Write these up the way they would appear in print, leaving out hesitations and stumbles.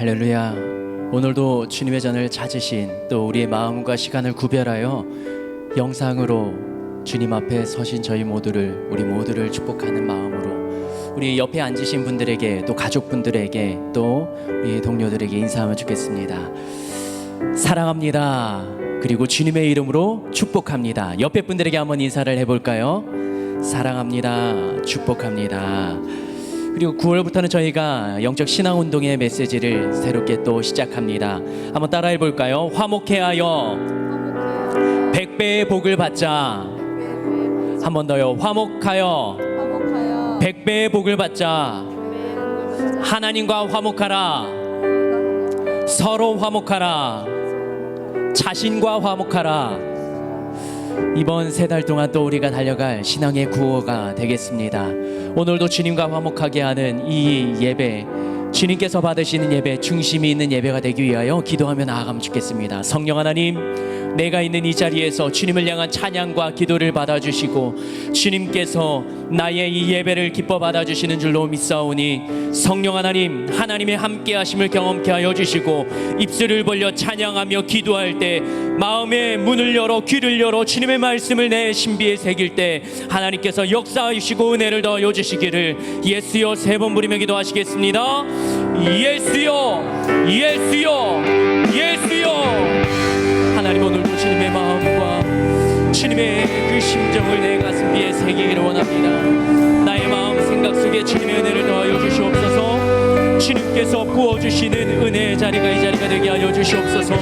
할렐루야. 오늘도 주님의 전을 찾으신 또 우리의 마음과 시간을 구별하여 영상으로 주님 앞에 서신 저희 모두를, 우리 모두를 축복하는 마음으로 우리 옆에 앉으신 분들에게, 또 가족분들에게, 또 우리 동료들에게 인사하면 좋겠습니다. 사랑합니다. 그리고 주님의 이름으로 축복합니다. 옆에 분들에게 한번 인사를 해볼까요? 사랑합니다. 축복합니다. 그리고 9월부터는 저희가 영적 신앙운동의 메시지를 새롭게 또 시작합니다. 한번 따라해 볼까요? 화목해하여 100배의 복을 받자. 한 번 더요. 화목하여 100배의 복을 받자. 하나님과 화목하라. 서로 화목하라. 자신과 화목하라. 이번 3달 동안 또 우리가 달려갈 신앙의 구호가 되겠습니다. 오늘도 주님과 화목하게 하는 이 예배, 주님께서 받으시는 예배, 중심이 있는 예배가 되기 위하여 기도하며 나아가면 좋겠습니다. 성령 하나님, 내가 있는 이 자리에서 주님을 향한 찬양과 기도를 받아주시고 주님께서 나의 이 예배를 기뻐 받아주시는 줄로 믿사오니 성령 하나님, 하나님의 함께 하심을 경험케 하여 주시고 입술을 벌려 찬양하며 기도할 때 마음의 문을 열어 귀를 열어 주님의 말씀을 내 신비에 새길 때 하나님께서 역사하시고 은혜를 더하여 주시기를 예수여 3번 부르며 기도하시겠습니다. 예수여, 예수여, 예수여. 하나님, 오늘도 주님의 마음과 주님의 그 심정을 내 가슴 위에 새기기를 원합니다. 나의 마음 생각 속에 주님의 은혜를 더하여 주시옵소서. 주님께서 부어주시는 은혜의 자리가 이 자리가 되게 하여 주시옵소서.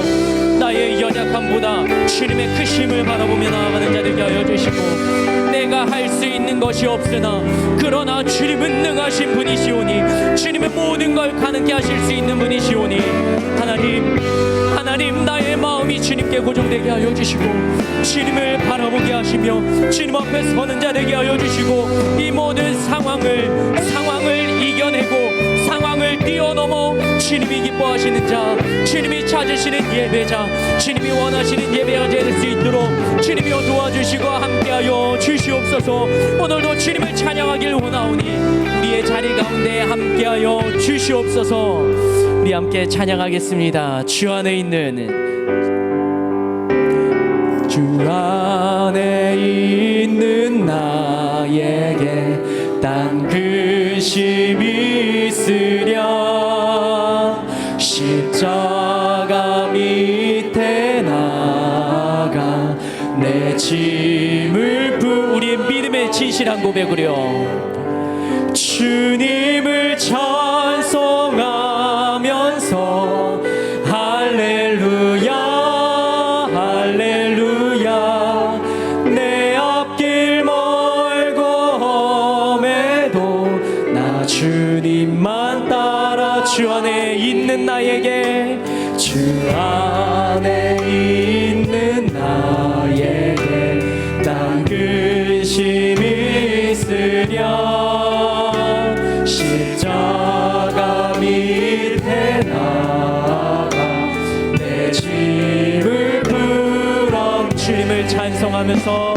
나의 연약함보다 주님의 크심을 바라보며 나아가는 자 되게 하여 주시고, 내가 할 수 있는 것이 없으나 그러나 주님은 능하신 분이시오니 주님의 모든 걸 가능케 하실 수 있는 분이시오니 하나님, 나의 마음이 주님께 고정되게 하여 주시고 주님을 바라보게 하시며 주님 앞에 서는 자 되게 하여 주시고, 이 모든 상황을 이겨내고 상황을 뛰어넘어 주님이 기뻐하시는 자, 주님이 찾으시는 예배자, 주님이 원하시는 예배가 될 수 있도록 주님이여 도와주시고 함께하여 주시옵소서. 오늘도 주님을 찬양하길 원하오니 우리의 자리 가운데 함께하여 주시옵소서. 우리 함께 찬양하겠습니다. 주 안에 있는 나에게 딴 근심이 있으랴. 십자가 밑에 나가 내 짐을 우리의 믿음의 진실한 고백으로 주님을 찬송하면서 할렐루야, 할렐루야. 내 앞길 멀고 험해도 나 주님만 따라 주 안에 있는 나에게, 주 안에 있는 나에게 딴 근심이 있으랴. 십자가 밑에 나가 내 짐을 풀어 주님을 찬송하면서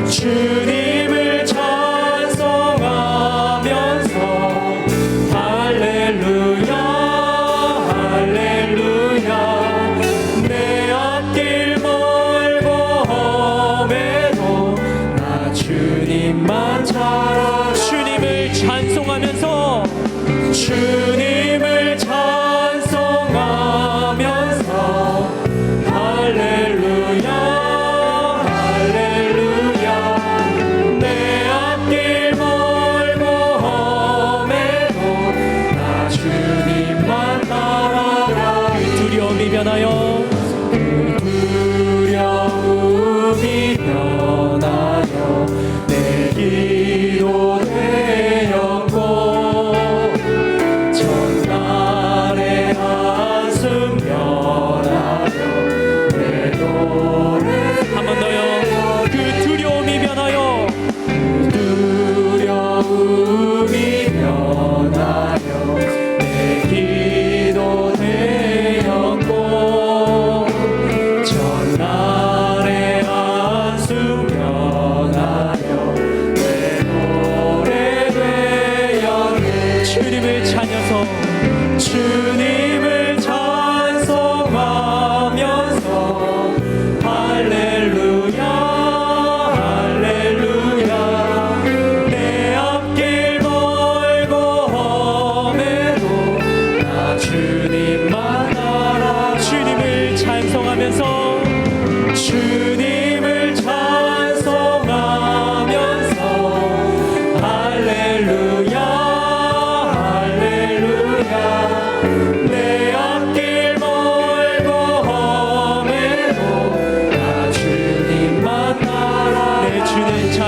주님을 찬송하면서 할렐루야, 할렐루야. 내 앞길 멀고 험해도 나 주님만 찾아 주님을 찬송하면서 주님을 찬송하면서 할렐루야, 할렐루야. 내 앞길 멀고 험해도 나 주님만 따라가. 두려움이 변하여 두려움이 변하여 내 기도 되었고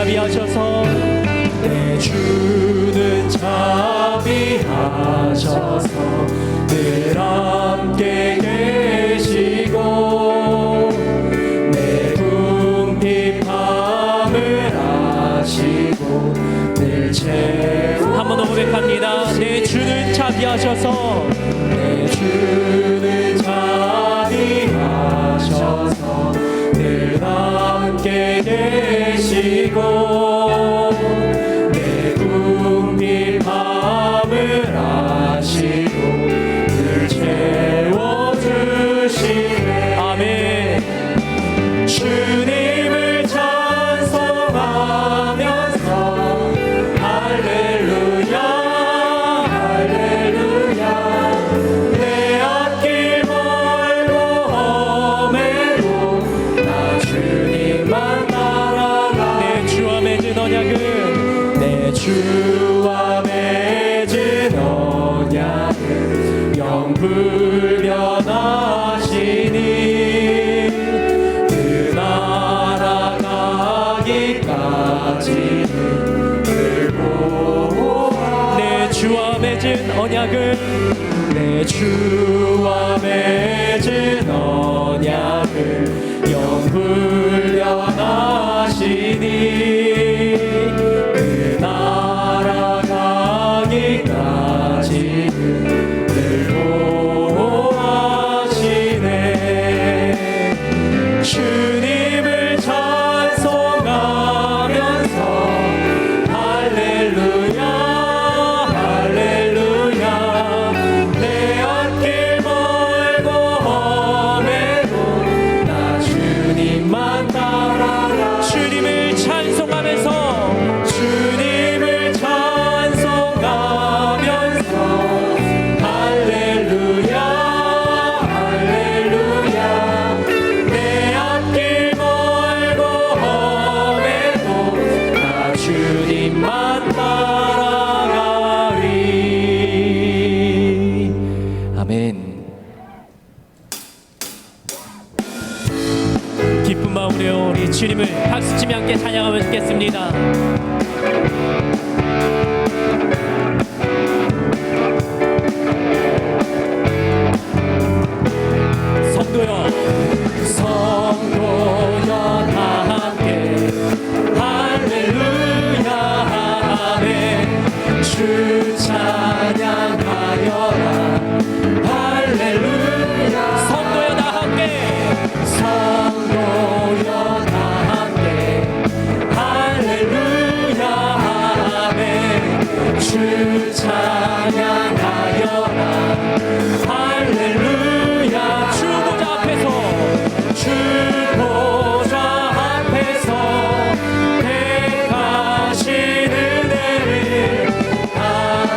자비하셔서 내 주는 자비하셔서 늘 함께 계시고 내 궁핍함을 아시고 늘 채워 한 번 더 고백합니다. 내 주는 자비하셔서 내 주는 자비하셔서 늘 함께 계시고 내 궁핍함을 아시고 늘 채워주시네. 아멘. 주님을 찬송하면서 할렐루야 할렐루야 내 앞길 멀고 험해도 나 주님만 따라가 내 주와 맺은 언약은 내 주와 맺은 언약은 영불변하시니 그 나라 가기까지는 늘 보호하시니 내 주와 맺은 언약은 내 주와 맺은 언약을 영불변하시니 그 나라 가기까지는 늘 보호하시네. 주님을 찬송하면서 할렐루야 할렐루야 내 앞길 멀고 험해도 나 주님만 따라가 주님을 찬송하면서 주님을 찬송하면서 할렐루야 할렐루야 내 앞길 멀고 험해도 나 주님만 따라가리. 아멘. 기쁜 마음으로 우리 주님을 박수치며 함께 찬양하며 듣겠습니다. 성도여 성도여 다 함께 할렐루야 아멘 주 찬양하여라 할렐루야 성도여 다 함께 성도여 다 함께 할렐루야 아멘 주 찬양하여라 할렐루야 주 보좌 앞에서 주 보좌 앞에서 택하신 은혜를 다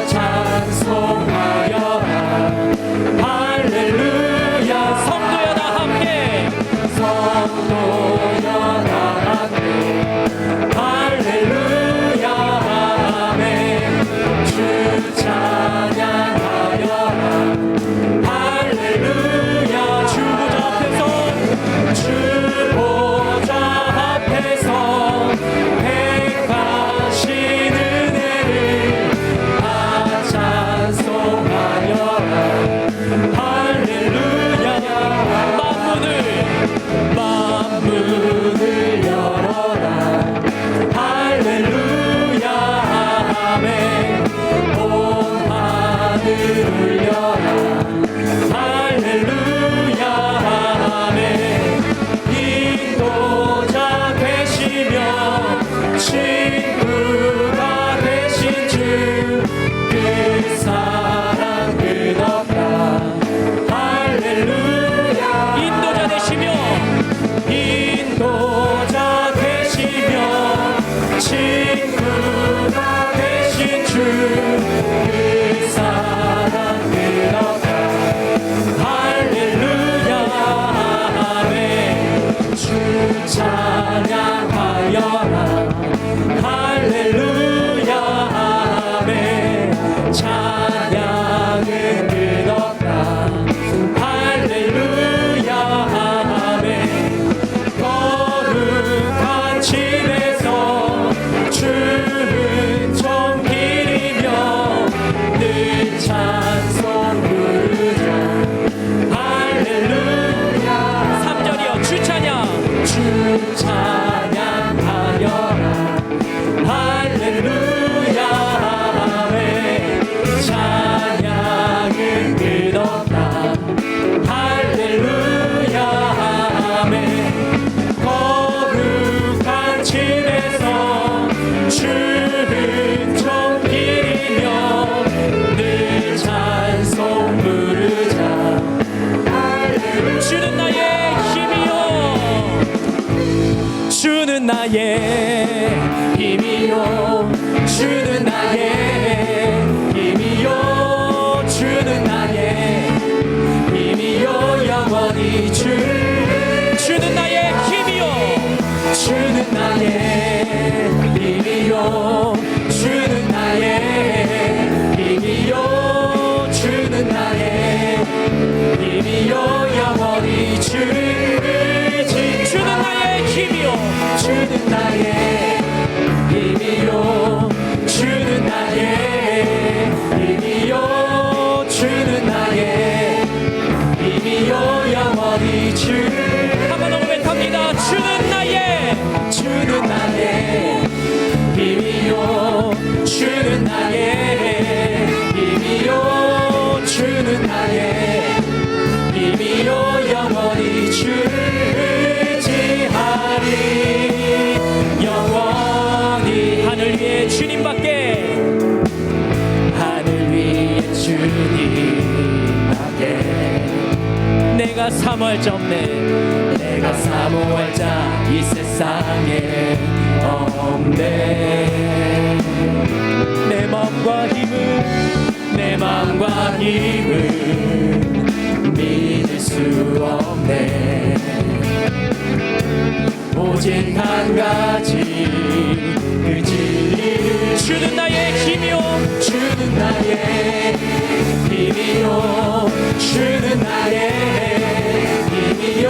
찬송하여라 할렐루야 성도여 다 함께 성도여 다 함께 할렐루야 아멘 주 찬양하여라 할렐루야 주 보좌 앞에서 주 보좌 앞에서 택하신 은혜를 다 찬송하여라 할렐루야 만문을 열어라 할렐루야 아멘 온 하늘 울려라 할렐루야 아멘 인도자 되시며 친구가 되신 주 그 사랑 끝없다 할렐루야 인도자 되시며 인도자 되시며 친구가 되신 주 그 사랑 끝없다 할렐루야 아멘 주 찬양하여라 할렐루야 아멘 찬양은 끝없다 할렐루야 아멘 거룩한 집에서 나의 힘이요 주는 나의 힘이요 주는 나의 힘이요 영원히 주는 나의 힘이요 주는 나의 힘이요 주는 나의 힘이요 주는 나의 힘이요 영원히 주는 나의 힘이요 주는 나의 힘이요 주는 나의 힘이요 주는 나의 힘이요 영원히 한번 더 고백합니다. 주는 나의 힘이요 주는 나의 힘이요 주는 나의 힘이요 영원히 주지하리 영원히 하늘 위에 주님밖에 하늘 위에 주님밖에 내가 사모할 자 없네. 내가 사모할 자 이 세상에 없네 내 마음과 힘을 믿을 수 없네 오직 한 가지 그 진리를 주는 나의 힘이요 주는 나의 힘이요 주는 나의 힘이요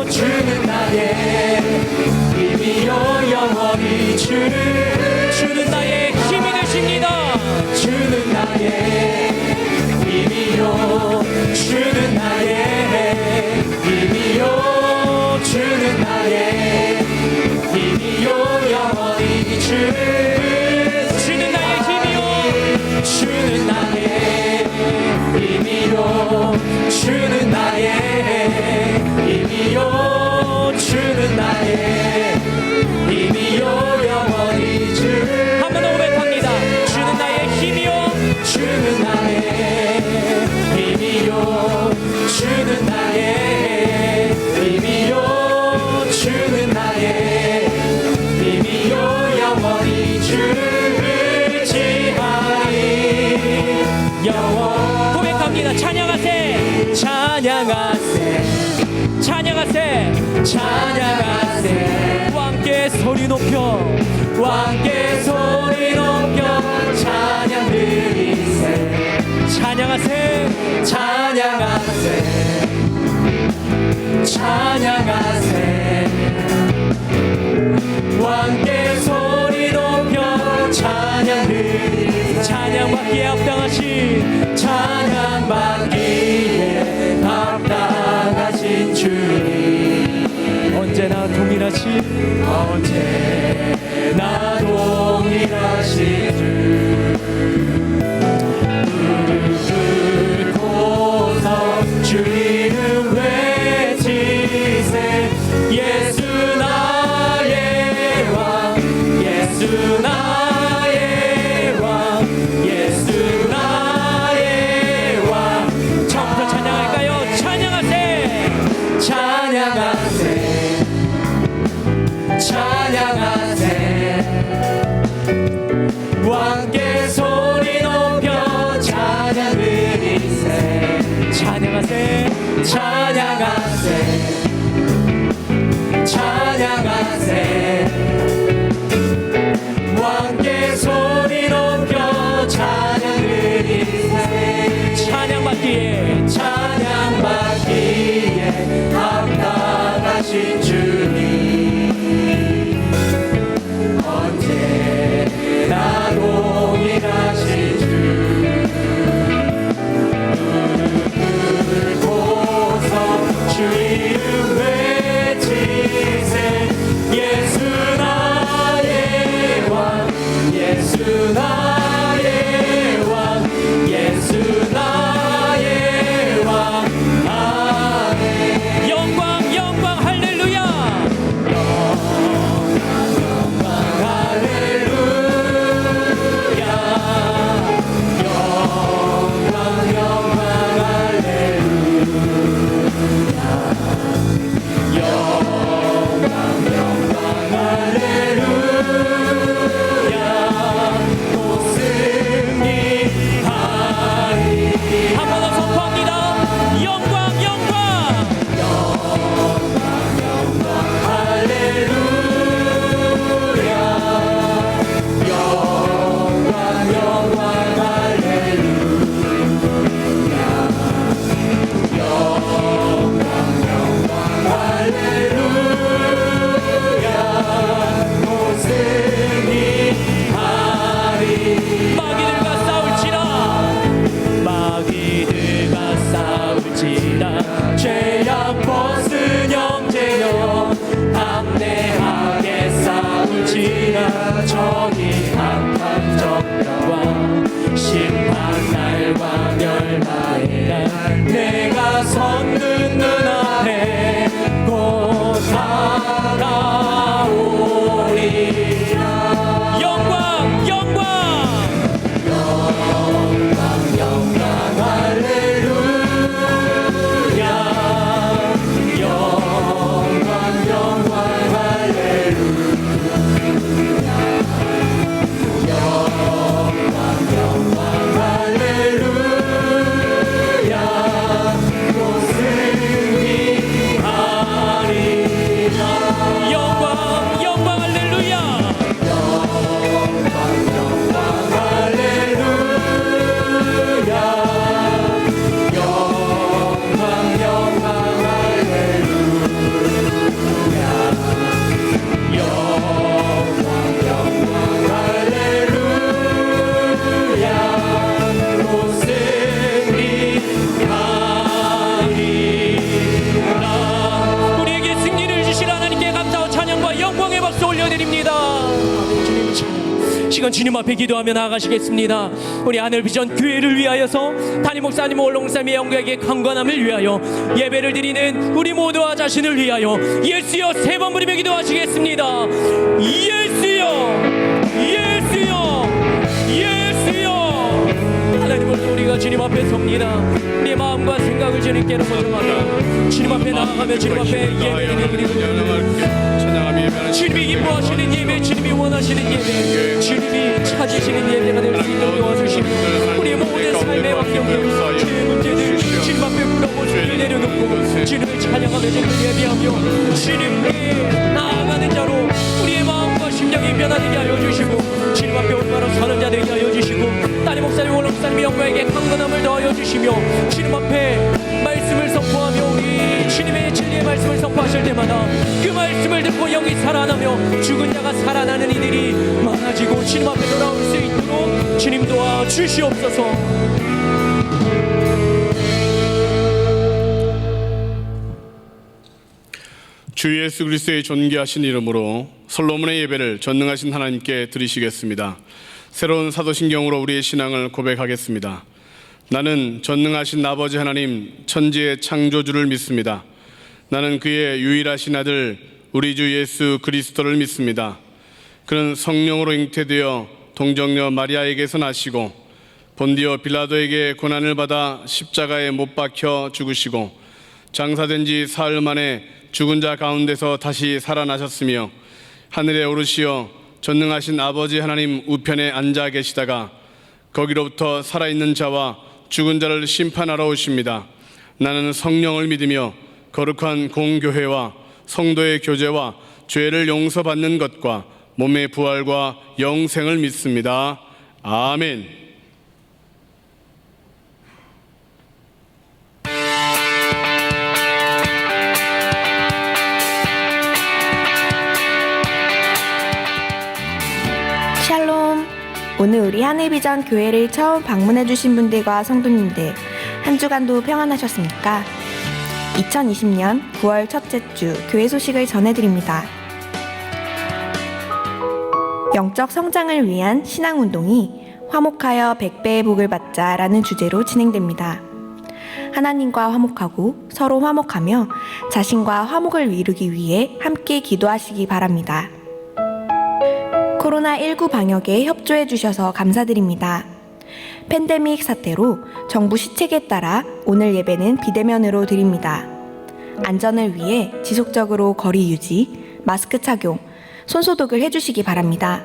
주는 나의 힘이요 영원히 주는 나의 힘이 되십니다. 주는 나의 힘이요 주는 나의 힘이요 주는 나의 힘이요 영원히 주는 나의 힘이요 주는 나의 힘이요 주는 나의 힘이요 주는 나의 힘이요 영원히 한 번 더 고백합니다. 주는 나의 힘이요 주는 나의 힘이요 주는 나의 힘이요 주는 나의 힘이요 영원히 주지하리 영원 고백합니다. 찬양하세 찬양하세 왕께 소리 높여 왕께 소리 높여 찬양 드리세 찬양하세 찬양하세 왕께 소리 높여 찬양 드리세 찬양받기에 합당하신 찬양받기에 합당하신 주님 언제나 동일하신 언제나 동일하신 주 무릎 꿇고서 주 이름 외치세 예수 나의 왕 예수 나의 왕 예수 나의 왕 처음부터 찬양할까요? 찬양하세 찬양하세 왕께 소리 높여 찬양 드리세 찬양하세 찬양하세 왕 내가 저기 악한 정과 심판 날과 멸망에 내가 선 긋는 앞에 곧 다가오리라. 영광 영광 영광 할렐루야. 영광 할렐루야. 영광 할렐루야. 또 승리하리라. 영광 영광 할렐루야. 우리에게 승리를 주신 하나님께 감사와 찬양과 영광의 박수 올려드립니다. 주님 찬양. 시간 주님 앞에 기도하며 나아가시겠습니다. 우리 하늘 비전 교회를 위하여서 담임 목사님, 원로 목사님의 영광에게 강건함을 위하여 예배를 드리는 우리 모두와 자신을 위하여 예수여 세 번 부르며 기도하시겠습니다. 예수여, 예수여, 예수여. 하나님을 우리가 주님 앞에 섭니다. 우리의 마음과 생각을 주님께로 고정하며 주님 앞에 나아가며 주님 앞에 예배를 드리고 주님이 기뻐하시는 예배, 주님이 원하시는 예배, 주님이 찾으시는 예배가 될 수 있도록 도와주시고 우리의 모든 삶의 환경들, 주의 문제들 주님 앞에 풀어보고 주님을 내려놓고 주님을 찬양하며 주님을 예배하며 주님께 나아가는 자로 우리의 마음과 심령이 변화되게 하여 주시고 주님 앞에 올바로 서는 자 되게 하여 주시고 딸의 목사님, 원로 목사님의 영광에게 강건함을 더하여 주시며 주님 앞에 말씀을 선포하며 우리 주님의 진리의 말씀을 선포하실 때마다 그 말씀을 듣고 영이 살아나며 죽은 자가 살아나는 이들이 많아지고 주님 앞에 돌아올 수 있도록 주님 도와 주시옵소서. 주 예수 그리스도의 존귀하신 이름으로 솔로몬의 예배를 전능하신 하나님께 드리시겠습니다. 새로운 사도신경으로 우리의 신앙을 고백하겠습니다. 나는 전능하신 아버지 하나님 천지의 창조주를 믿습니다. 나는 그의 유일하신 아들 우리 주 예수 그리스도를 믿습니다. 그는 성령으로 잉태되어 동정녀 마리아에게서 나시고 본디오 빌라도에게 고난을 받아 십자가에 못 박혀 죽으시고 장사된 지 사흘 만에 죽은 자 가운데서 다시 살아나셨으며 하늘에 오르시어 전능하신 아버지 하나님 우편에 앉아 계시다가 거기로부터 살아있는 자와 죽은 자를 심판하러 오십니다. 나는 성령을 믿으며 거룩한 공교회와 성도의 교제와 죄를 용서받는 것과 몸의 부활과 영생을 믿습니다. 아멘. 샬롬. 오늘 우리 하늘비전 교회를 처음 방문해주신 분들과 성도님들 한 주간도 평안하셨습니까? 2020년 9월 첫째 주 교회 소식을 전해드립니다. 영적 성장을 위한 신앙운동이 화목하여 100배의 복을 받자라는 주제로 진행됩니다. 하나님과 화목하고 서로 화목하며 자신과 화목을 이루기 위해 함께 기도하시기 바랍니다. 코로나19 방역에 협조해 주셔서 감사드립니다. 팬데믹 사태로 정부 시책에 따라 오늘 예배는 비대면으로 드립니다. 안전을 위해 지속적으로 거리 유지, 마스크 착용, 손소독을 해주시기 바랍니다.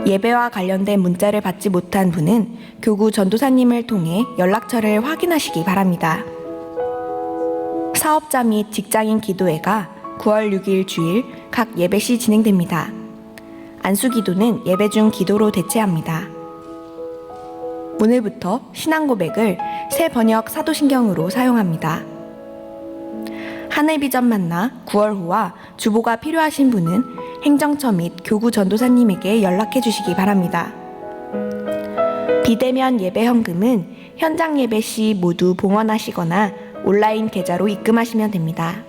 예배와 관련된 문자를 받지 못한 분은 교구 전도사님을 통해 연락처를 확인하시기 바랍니다. 사업자 및 직장인 기도회가 9월 6일 주일 각 예배 시 진행됩니다. 안수기도는 예배 중 기도로 대체합니다. 오늘부터 신앙 고백을 새 번역 사도신경으로 사용합니다. 하늘비전 만나 9월 호와 주보가 필요하신 분은 행정처 및 교구 전도사님에게 연락해 주시기 바랍니다. 비대면 예배 현금은 현장 예배 시 모두 봉헌하시거나 온라인 계좌로 입금하시면 됩니다.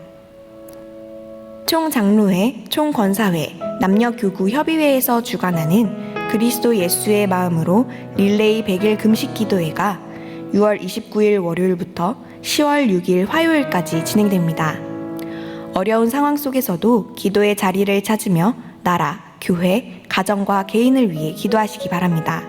총장로회, 총권사회, 남녀교구협의회에서 주관하는 그리스도 예수의 마음으로 릴레이 100일 금식기도회가 6월 29일 월요일부터 10월 6일 화요일까지 진행됩니다. 어려운 상황 속에서도 기도의 자리를 찾으며 나라, 교회, 가정과 개인을 위해 기도하시기 바랍니다.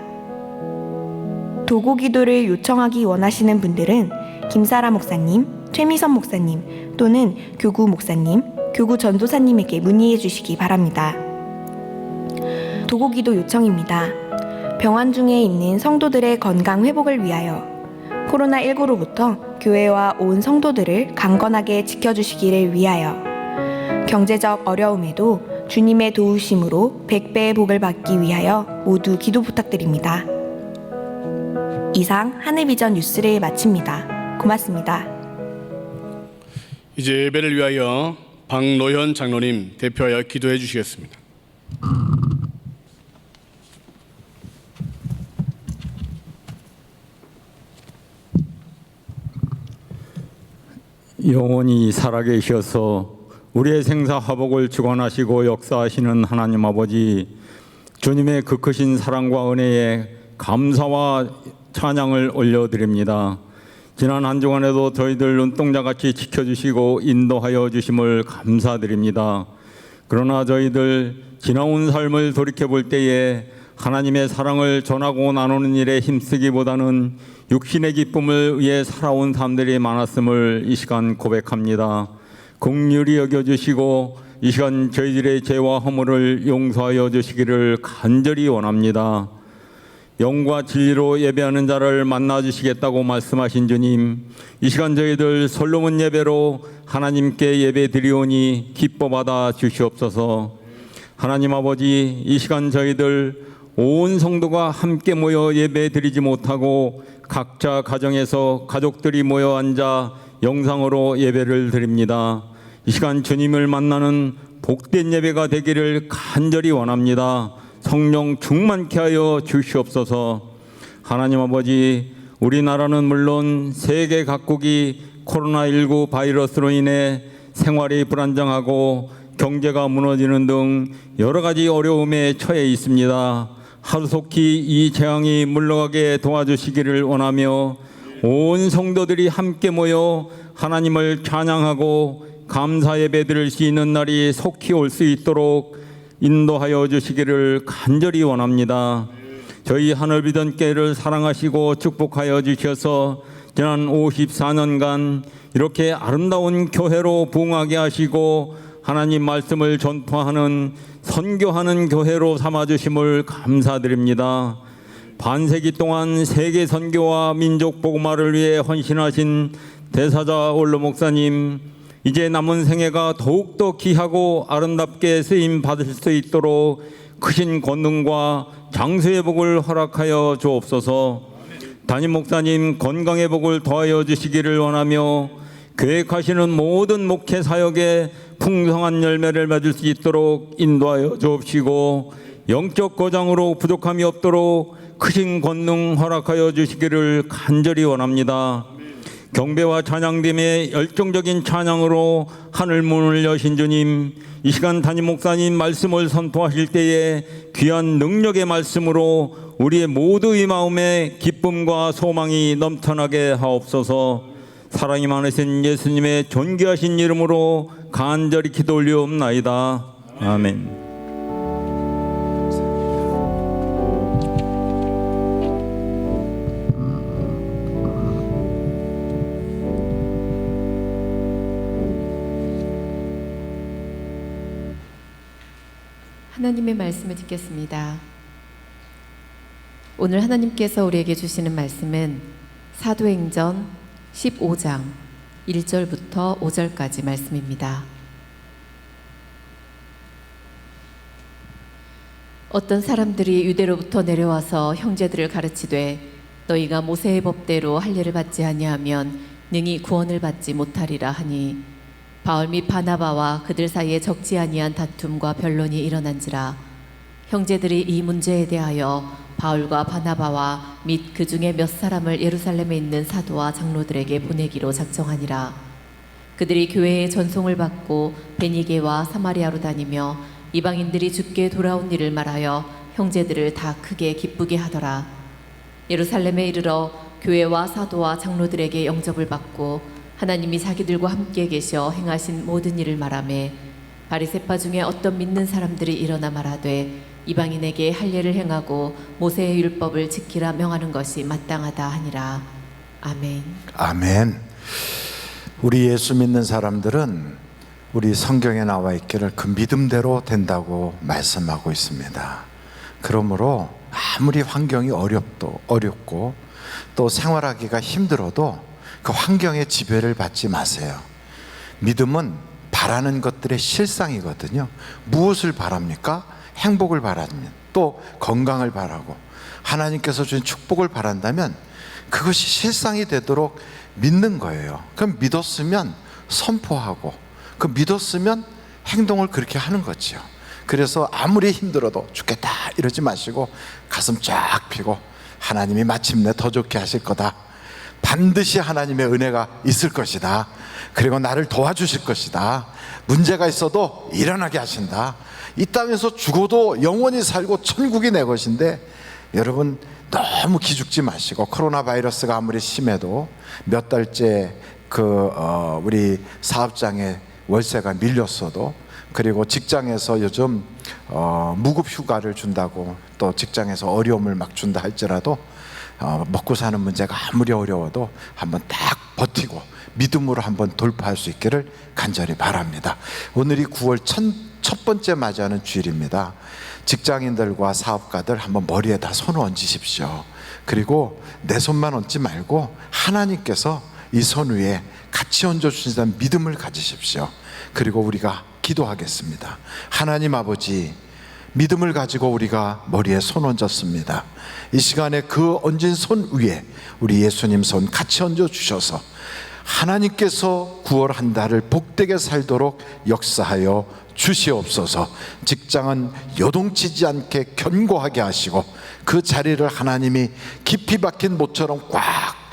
도구 기도를 요청하기 원하시는 분들은 김사라 목사님, 최미선 목사님 또는 교구 목사님, 교구 전도사님에게 문의해 주시기 바랍니다. 도구 기도 요청입니다. 병환 중에 있는 성도들의 건강 회복을 위하여 코로나19로부터 교회와 온 성도들을 강건하게 지켜주시기를 위하여 경제적 어려움에도 주님의 도우심으로 100배의 복을 받기 위하여 모두 기도 부탁드립니다. 이상 하늘비전 뉴스를 마칩니다. 고맙습니다. 이제 예배를 위하여 박노현 장로님 대표하여 기도해 주시겠습니다. 영원히 살아계셔서 우리의 생사화복을 주관하시고 역사하시는 하나님 아버지, 주님의 그 크신 사랑과 은혜에 감사와 찬양을 올려드립니다. 지난 한 주간에도 저희들 눈동자같이 지켜주시고 인도하여 주심을 감사드립니다. 그러나 저희들 지나온 삶을 돌이켜볼 때에 하나님의 사랑을 전하고 나누는 일에 힘쓰기보다는 육신의 기쁨을 위해 살아온 사람들이 많았음을 이 시간 고백합니다. 긍휼히 여겨주시고 이 시간 저희들의 죄와 허물을 용서하여 주시기를 간절히 원합니다. 영과 진리로 예배하는 자를 만나주시겠다고 말씀하신 주님, 이 시간 저희들 솔로몬 예배로 하나님께 예배 드리오니 기뻐 받아 주시옵소서. 하나님 아버지, 이 시간 저희들 온 성도가 함께 모여 예배 드리지 못하고 각자 가정에서 가족들이 모여 앉아 영상으로 예배를 드립니다. 이 시간 주님을 만나는 복된 예배가 되기를 간절히 원합니다. 성령 충만케 하여 주시옵소서. 하나님 아버지, 우리나라는 물론 세계 각국이 코로나19 바이러스로 인해 생활이 불안정하고 경제가 무너지는 등 여러 가지 어려움에 처해 있습니다. 하루속히 이 재앙이 물러가게 도와주시기를 원하며 온 성도들이 함께 모여 하나님을 찬양하고 감사 예배 드릴 수 있는 날이 속히 올 수 있도록 인도하여 주시기를 간절히 원합니다. 저희 하늘비전교회를 사랑하시고 축복하여 주셔서 지난 54년간 이렇게 아름다운 교회로 부흥하게 하시고 하나님 말씀을 전파하는 선교하는 교회로 삼아주심을 감사드립니다. 반세기 동안 세계 선교와 민족 복음화를 위해 헌신하신 대사자 원로 목사님, 이제 남은 생애가 더욱더 귀하고 아름답게 쓰임 받을 수 있도록 크신 권능과 장수의 복을 허락하여 주옵소서. 담임 목사님 건강의 복을 더하여 주시기를 원하며 계획하시는 모든 목회 사역에 풍성한 열매를 맺을 수 있도록 인도하여 주옵시고 영적 거장으로 부족함이 없도록 크신 권능 허락하여 주시기를 간절히 원합니다. 경배와 찬양됨의 열정적인 찬양으로 하늘 문을 여신 주님, 이 시간 담임 목사님 말씀을 선포하실 때에 귀한 능력의 말씀으로 우리의 모두의 마음에 기쁨과 소망이 넘쳐나게 하옵소서. 사랑이 많으신 예수님의 존귀하신 이름으로 간절히 기도 올리옵나이다. 아멘. 하나님의 말씀을 듣겠습니다. 오늘 하나님께서 우리에게 주시는 말씀은 사도행전 15장 1절부터 5절까지 말씀입니다. 어떤 사람들이 유대로부터 내려와서 형제들을 가르치되 너희가 모세의 법대로 할례를 받지 아니하면 능히 구원을 받지 못하리라 하니 바울 및 바나바와 그들 사이에 적지 아니한 다툼과 변론이 일어난지라. 형제들이 이 문제에 대하여 바울과 바나바와 및 그 중에 몇 사람을 예루살렘에 있는 사도와 장로들에게 보내기로 작정하니라. 그들이 교회의 전송을 받고 베니게와 사마리아로 다니며 이방인들이 주께 돌아온 일을 말하여 형제들을 다 크게 기쁘게 하더라. 예루살렘에 이르러 교회와 사도와 장로들에게 영접을 받고 하나님이 자기들과 함께 계셔 행하신 모든 일을 말하며 바리새파 중에 어떤 믿는 사람들이 일어나 말하되 이방인에게 할례를 행하고 모세의 율법을 지키라 명하는 것이 마땅하다 하니라. 아멘. 아멘. 우리 예수 믿는 사람들은 우리 성경에 나와 있기를 그 믿음대로 된다고 말씀하고 있습니다. 그러므로 아무리 환경이 어렵고 또 생활하기가 힘들어도 그 환경의 지배를 받지 마세요. 믿음은 바라는 것들의 실상이거든요. 무엇을 바랍니까? 행복을 바랍니다. 또 건강을 바라고 하나님께서 주신 축복을 바란다면 그것이 실상이 되도록 믿는 거예요. 그럼 믿었으면 선포하고 그 믿었으면 행동을 그렇게 하는 거죠. 그래서 아무리 힘들어도 죽겠다 이러지 마시고 가슴 쫙 펴고 하나님이 마침내 더 좋게 하실 거다. 반드시 하나님의 은혜가 있을 것이다. 그리고 나를 도와주실 것이다. 문제가 있어도 일어나게 하신다. 이 땅에서 죽어도 영원히 살고 천국이 내 것인데 여러분 너무 기죽지 마시고 코로나 바이러스가 아무리 심해도 몇 달째 우리 사업장에 월세가 밀렸어도 그리고 직장에서 요즘 무급 휴가를 준다고 또 직장에서 어려움을 막 준다 할지라도 먹고 사는 문제가 아무리 어려워도 한번 딱 버티고 믿음으로 한번 돌파할 수 있기를 간절히 바랍니다. 오늘이 9월 첫 번째 맞이하는 주일입니다. 직장인들과 사업가들 한번 머리에다 손을 얹으십시오. 그리고 내 손만 얹지 말고 하나님께서 이 손 위에 같이 얹어주신다는 믿음을 가지십시오. 그리고 우리가 기도하겠습니다. 하나님 아버지, 믿음을 가지고 우리가 머리에 손 얹었습니다. 이 시간에 그 얹은 손 위에 우리 예수님 손 같이 얹어주셔서 하나님께서 9월 한 달을 복되게 살도록 역사하여 주시옵소서. 직장은 요동치지 않게 견고하게 하시고 그 자리를 하나님이 깊이 박힌 못처럼 꽉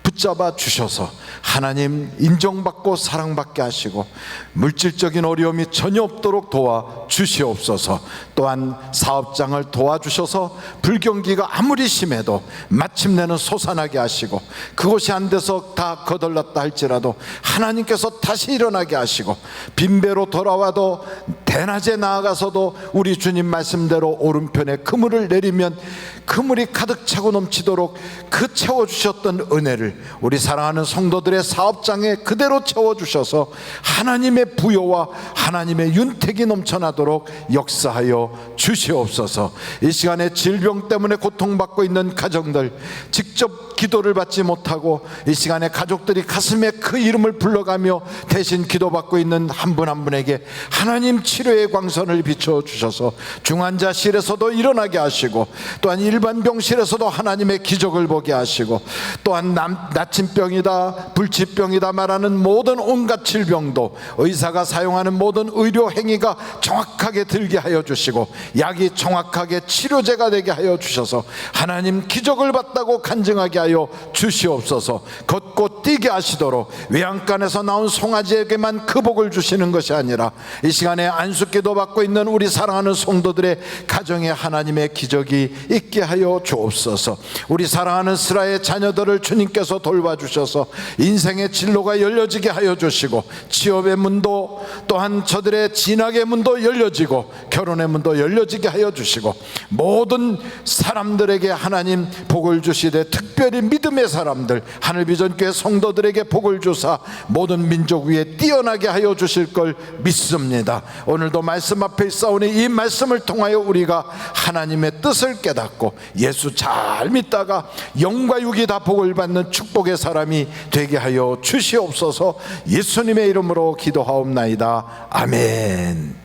붙잡아 주셔서 하나님 인정받고 사랑받게 하시고 물질적인 어려움이 전혀 없도록 도와 주시옵소서. 또한 사업장을 도와주셔서 불경기가 아무리 심해도 마침내는 솟아나게 하시고 그것이 안 돼서 다 거덜났다 할지라도 하나님께서 다시 일어나게 하시고 빈배로 돌아와도 대낮에 나아가서도 우리 주님 말씀대로 오른편에 그물을 내리면 그물이 가득 차고 넘치도록 그 채워주셨던 은혜를 우리 사랑하는 성도들의 사업장에 그대로 채워주셔서 하나님의 부여와 하나님의 윤택이 넘쳐나도록 역사하여 주시옵소서. 이 시간에 질병 때문에 고통받고 있는 가정들, 직접 기도를 받지 못하고 이 시간에 가족들이 가슴에 그 이름을 불러가며 대신 기도받고 있는 한 분 한 분에게 하나님 치료의 광선을 비춰주셔서 중환자실에서도 일어나게 하시고 또한 일반 병실에서도 하나님의 기적을 보게 하시고 또한 나침병이다 불치병이다 말하는 모든 온갖 질병도 의사가 사용하는 모든 의료 행위가 정확하게 들게 하여 주시고 약이 정확하게 치료제가 되게 하여 주셔서 하나님 기적을 봤다고 간증하게 하여 주시옵소서. 걷고 뛰게 하시도록 외양간에서 나온 송아지에게만 그 복을 주시는 것이 아니라 이 시간에 안수기도 받고 있는 우리 사랑하는 성도들의 가정에 하나님의 기적이 있게 하여 주옵소서. 우리 사랑하는 스라의 자녀들을 주님께서 돌봐주셔서 인생의 진로가 열려지게 하여 주시고 취업의 문도 또한 저들의 진학의 문도 열려지고 결혼의 문도 열려지게 하여 주시고 모든 사람들에게 하나님 복을 주시되 특별히 믿음의 사람들 하늘비전교회 성도들에게 복을 주사 모든 민족 위에 뛰어나게 하여 주실 걸 믿습니다. 오늘도 말씀 앞에 있사오니 이 말씀을 통하여 우리가 하나님의 뜻을 깨닫고 예수 잘 믿다가 영과 육이 다 복을 받는 축복의 사람이 되게 하여 주시옵소서. 예수님의 이름으로 기도하옵나이다. 아멘.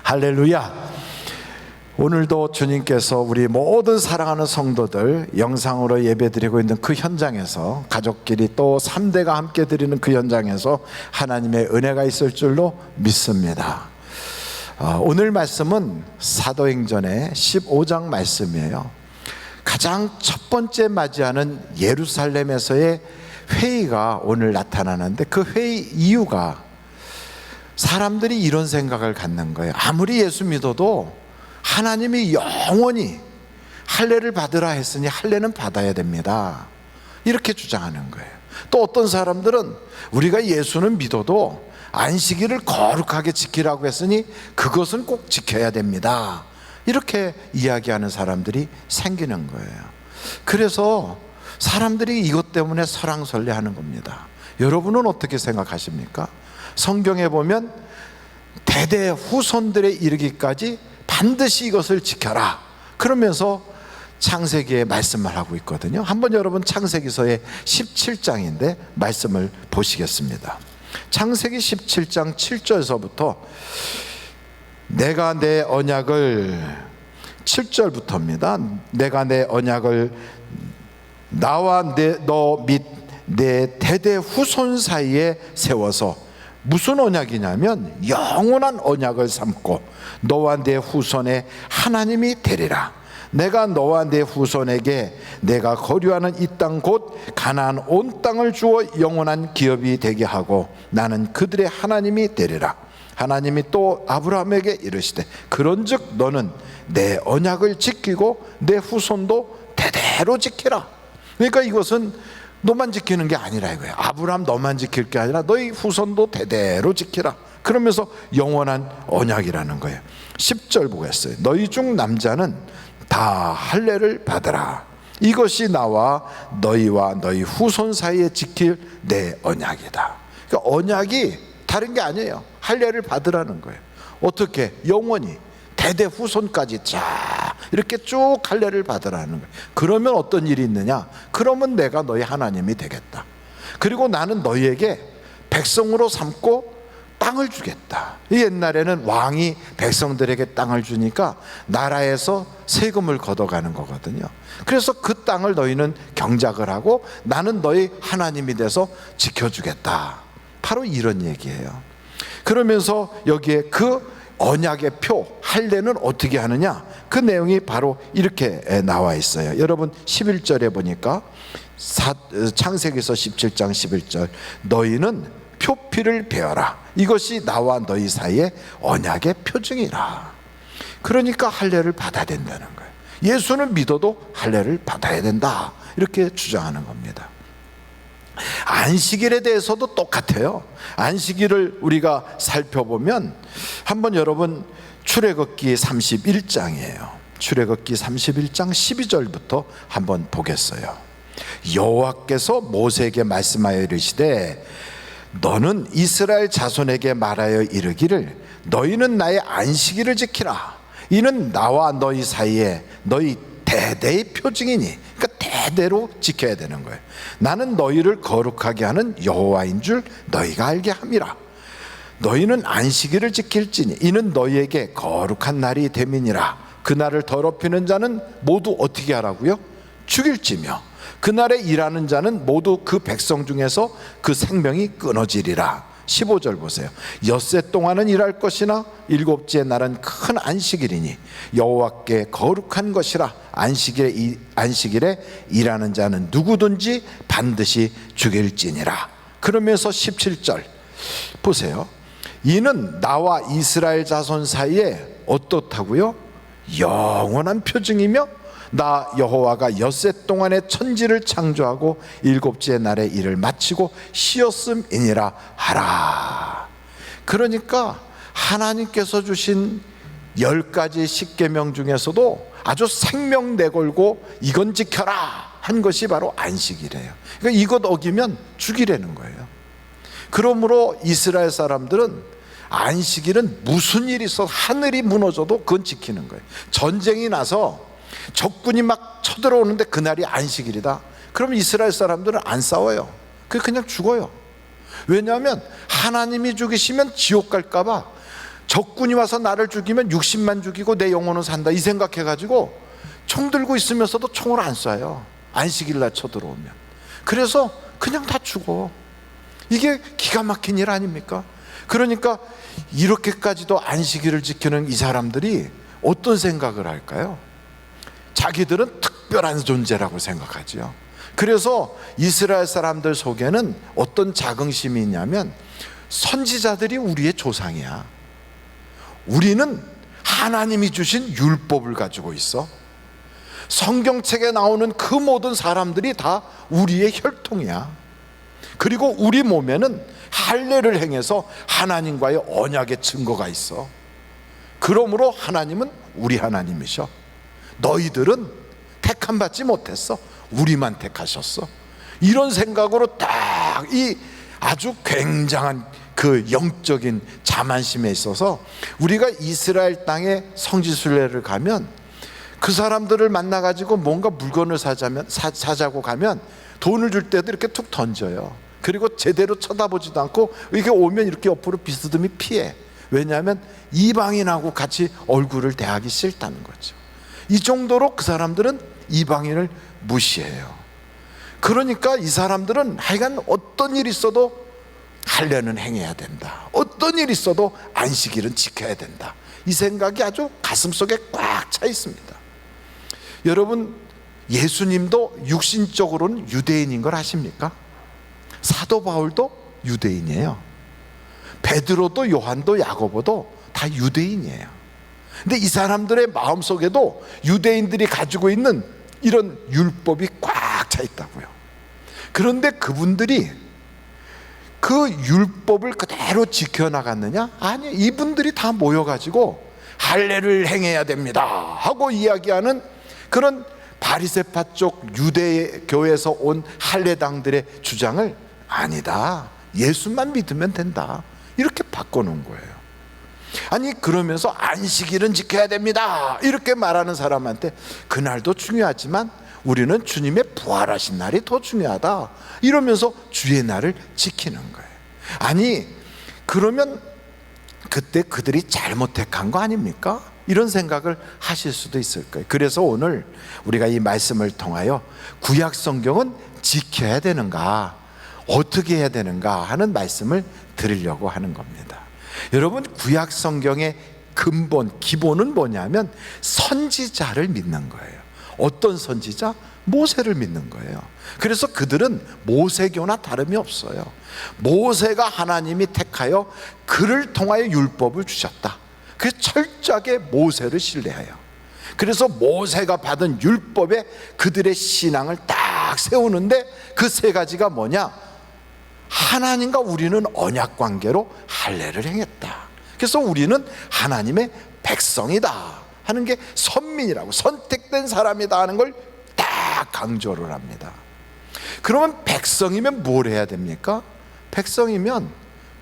할렐루야. 오늘도 주님께서 우리 모든 사랑하는 성도들 영상으로 예배드리고 있는 그 현장에서 가족끼리 또 3대가 함께 드리는 그 현장에서 하나님의 은혜가 있을 줄로 믿습니다. 오늘 말씀은 사도행전의 15장 말씀이에요. 가장 첫 번째 맞이하는 예루살렘에서의 회의가 오늘 나타나는데 그 회의 이유가 사람들이 이런 생각을 갖는 거예요. 아무리 예수 믿어도 하나님이 영원히 할례를 받으라 했으니 할례는 받아야 됩니다. 이렇게 주장하는 거예요. 또 어떤 사람들은 우리가 예수는 믿어도 안식일을 거룩하게 지키라고 했으니 그것은 꼭 지켜야 됩니다. 이렇게 이야기하는 사람들이 생기는 거예요. 그래서 사람들이 이것 때문에 설왕설래하는 겁니다. 여러분은 어떻게 생각하십니까? 성경에 보면 대대 후손들에 이르기까지 반드시 이것을 지켜라 그러면서 창세기에 말씀을 하고 있거든요. 한번 여러분 창세기서의 17장인데 말씀을 보시겠습니다. 창세기 17장 7절서부터 내가 내 언약을 7절부터입니다. 내가 내 언약을 나와 너 및 내 대대 후손 사이에 세워서 무슨 언약이냐면 영원한 언약을 삼고 너와 내 후손의 하나님이 되리라. 내가 너와 내 후손에게 내가 거류하는 이 땅 곧 가나안 온 땅을 주어 영원한 기업이 되게 하고 나는 그들의 하나님이 되리라. 하나님이 또 아브라함에게 이르시되 그런즉 너는 내 언약을 지키고 내 후손도 대대로 지키라. 그러니까 이것은 너만 지키는 게 아니라 이거예요. 아브라함 너만 지킬 게 아니라 너희 후손도 대대로 지키라. 그러면서 영원한 언약이라는 거예요. 10절 보겠어요. 너희 중 남자는 다 할례를 받으라. 이것이 나와 너희와 너희 후손 사이에 지킬 내 언약이다. 그러니까 언약이 다른 게 아니에요. 할례를 받으라는 거예요. 어떻게? 영원히 대대 후손까지 쫙 이렇게 쭉 할례를 받으라는 거예요. 그러면 어떤 일이 있느냐? 그러면 내가 너희 하나님이 되겠다. 그리고 나는 너희에게 백성으로 삼고 땅을 주겠다. 옛날에는 왕이 백성들에게 땅을 주니까 나라에서 세금을 걷어가는 거거든요. 그래서 그 땅을 너희는 경작을 하고 나는 너희 하나님이 돼서 지켜주겠다. 바로 이런 얘기예요. 그러면서 여기에 그 언약의 표 할례는 어떻게 하느냐, 그 내용이 바로 이렇게 나와 있어요. 여러분 11절에 보니까 창세기서 17장 11절 너희는 표피를 베어라. 이것이 나와 너희 사이의 언약의 표징이라. 그러니까 할례를 받아야 된다는 거예요. 예수는 믿어도 할례를 받아야 된다. 이렇게 주장하는 겁니다. 안식일에 대해서도 똑같아요. 안식일을 우리가 살펴보면 한번 여러분 출애굽기 31장이에요. 출애굽기 31장 12절부터 한번 보겠어요. 여호와께서 모세에게 말씀하여 이르시되 너는 이스라엘 자손에게 말하여 이르기를 너희는 나의 안식일을 지키라. 이는 나와 너희 사이에 너희 대대의 표징이니, 그러니까 대대로 지켜야 되는 거예요. 나는 너희를 거룩하게 하는 여호와인 줄 너희가 알게 함이라. 너희는 안식일을 지킬지니 이는 너희에게 거룩한 날이 됨이니라. 그날을 더럽히는 자는 모두 어떻게 하라고요? 죽일지며 그날에 일하는 자는 모두 그 백성 중에서 그 생명이 끊어지리라. 15절 보세요. 엿새 동안은 일할 것이나 일곱째 날은 큰 안식일이니 여호와께 거룩한 것이라. 안식일에 일하는 자는 누구든지 반드시 죽일지니라. 그러면서 17절 보세요. 이는 나와 이스라엘 자손 사이에 어떻다고요? 영원한 표징이며 나 여호와가 엿새 동안에 천지를 창조하고 일곱째 날에 일을 마치고 쉬었음이니라 하라. 그러니까 하나님께서 주신 10가지 십계명 중에서도 아주 생명 내걸고 이건 지켜라 한 것이 바로 안식이래요. 그러니까 이것 어기면 죽이라는 거예요. 그러므로 이스라엘 사람들은 안식일은 무슨 일이 있어도 하늘이 무너져도 그건 지키는 거예요. 전쟁이 나서 적군이 막 쳐들어오는데 그날이 안식일이다. 그러면 이스라엘 사람들은 안 싸워요. 그냥 죽어요. 왜냐하면 하나님이 죽이시면 지옥 갈까봐 적군이 와서 나를 죽이면 60만 죽이고 내 영혼은 산다 이 생각해가지고 총 들고 있으면서도 총을 안 쏴요. 안식일 날 쳐들어오면. 그래서 그냥 다 죽어. 이게 기가 막힌 일 아닙니까? 그러니까 이렇게까지도 안식일을 지키는 이 사람들이 어떤 생각을 할까요? 자기들은 특별한 존재라고 생각하죠. 그래서 이스라엘 사람들 속에는 어떤 자긍심이 있냐면 선지자들이 우리의 조상이야. 우리는 하나님이 주신 율법을 가지고 있어. 성경책에 나오는 그 모든 사람들이 다 우리의 혈통이야. 그리고 우리 몸에는 할례를 행해서 하나님과의 언약의 증거가 있어. 그러므로 하나님은 우리 하나님이셔. 너희들은 택함 받지 못했어. 우리만 택하셨어. 이런 생각으로 딱 이 아주 굉장한 그 영적인 자만심에 있어서 우리가 이스라엘 땅에 성지순례를 가면 그 사람들을 만나가지고 뭔가 물건을 사자고 가면 돈을 줄 때도 이렇게 툭 던져요. 그리고 제대로 쳐다보지도 않고 이렇게 오면 이렇게 옆으로 비스듬히 피해. 왜냐하면 이방인하고 같이 얼굴을 대하기 싫다는 거죠. 이 정도로 그 사람들은 이방인을 무시해요. 그러니까 이 사람들은 하여간 어떤 일이 있어도 할례는 행해야 된다. 어떤 일이 있어도 안식일은 지켜야 된다. 이 생각이 아주 가슴속에 꽉 차 있습니다. 여러분, 예수님도 육신적으로는 유대인인 걸 아십니까? 사도 바울도 유대인이에요. 베드로도 요한도 야고보도 다 유대인이에요. 근데 이 사람들의 마음속에도 유대인들이 가지고 있는 이런 율법이 꽉 차 있다고요. 그런데 그분들이 그 율법을 그대로 지켜나갔느냐? 아니, 이분들이 다 모여가지고 할례를 행해야 됩니다 하고 이야기하는 그런 바리새파 쪽 유대교에서 온 할례당들의 주장을 아니다, 예수만 믿으면 된다, 이렇게 바꿔놓은 거예요. 아니, 그러면서 안식일은 지켜야 됩니다 이렇게 말하는 사람한테 그날도 중요하지만 우리는 주님의 부활하신 날이 더 중요하다 이러면서 주의 날을 지키는 거예요. 아니, 그러면 그때 그들이 잘못 택한 거 아닙니까? 이런 생각을 하실 수도 있을 거예요. 그래서 오늘 우리가 이 말씀을 통하여 구약 성경은 지켜야 되는가, 어떻게 해야 되는가 하는 말씀을 드리려고 하는 겁니다. 여러분, 구약 성경의 근본, 기본은 뭐냐면 선지자를 믿는 거예요. 어떤 선지자? 모세를 믿는 거예요. 그래서 그들은 모세교나 다름이 없어요. 모세가 하나님이 택하여 그를 통하여 율법을 주셨다. 그래서 철저하게 모세를 신뢰해요. 그래서 모세가 받은 율법에 그들의 신앙을 딱 세우는데 그 세 가지가 뭐냐? 하나님과 우리는 언약 관계로 할례를 행했다. 그래서 우리는 하나님의 백성이다 하는 게 선민이라고, 선택된 사람이다 하는 걸 딱 강조를 합니다. 그러면 백성이면 뭘 해야 됩니까? 백성이면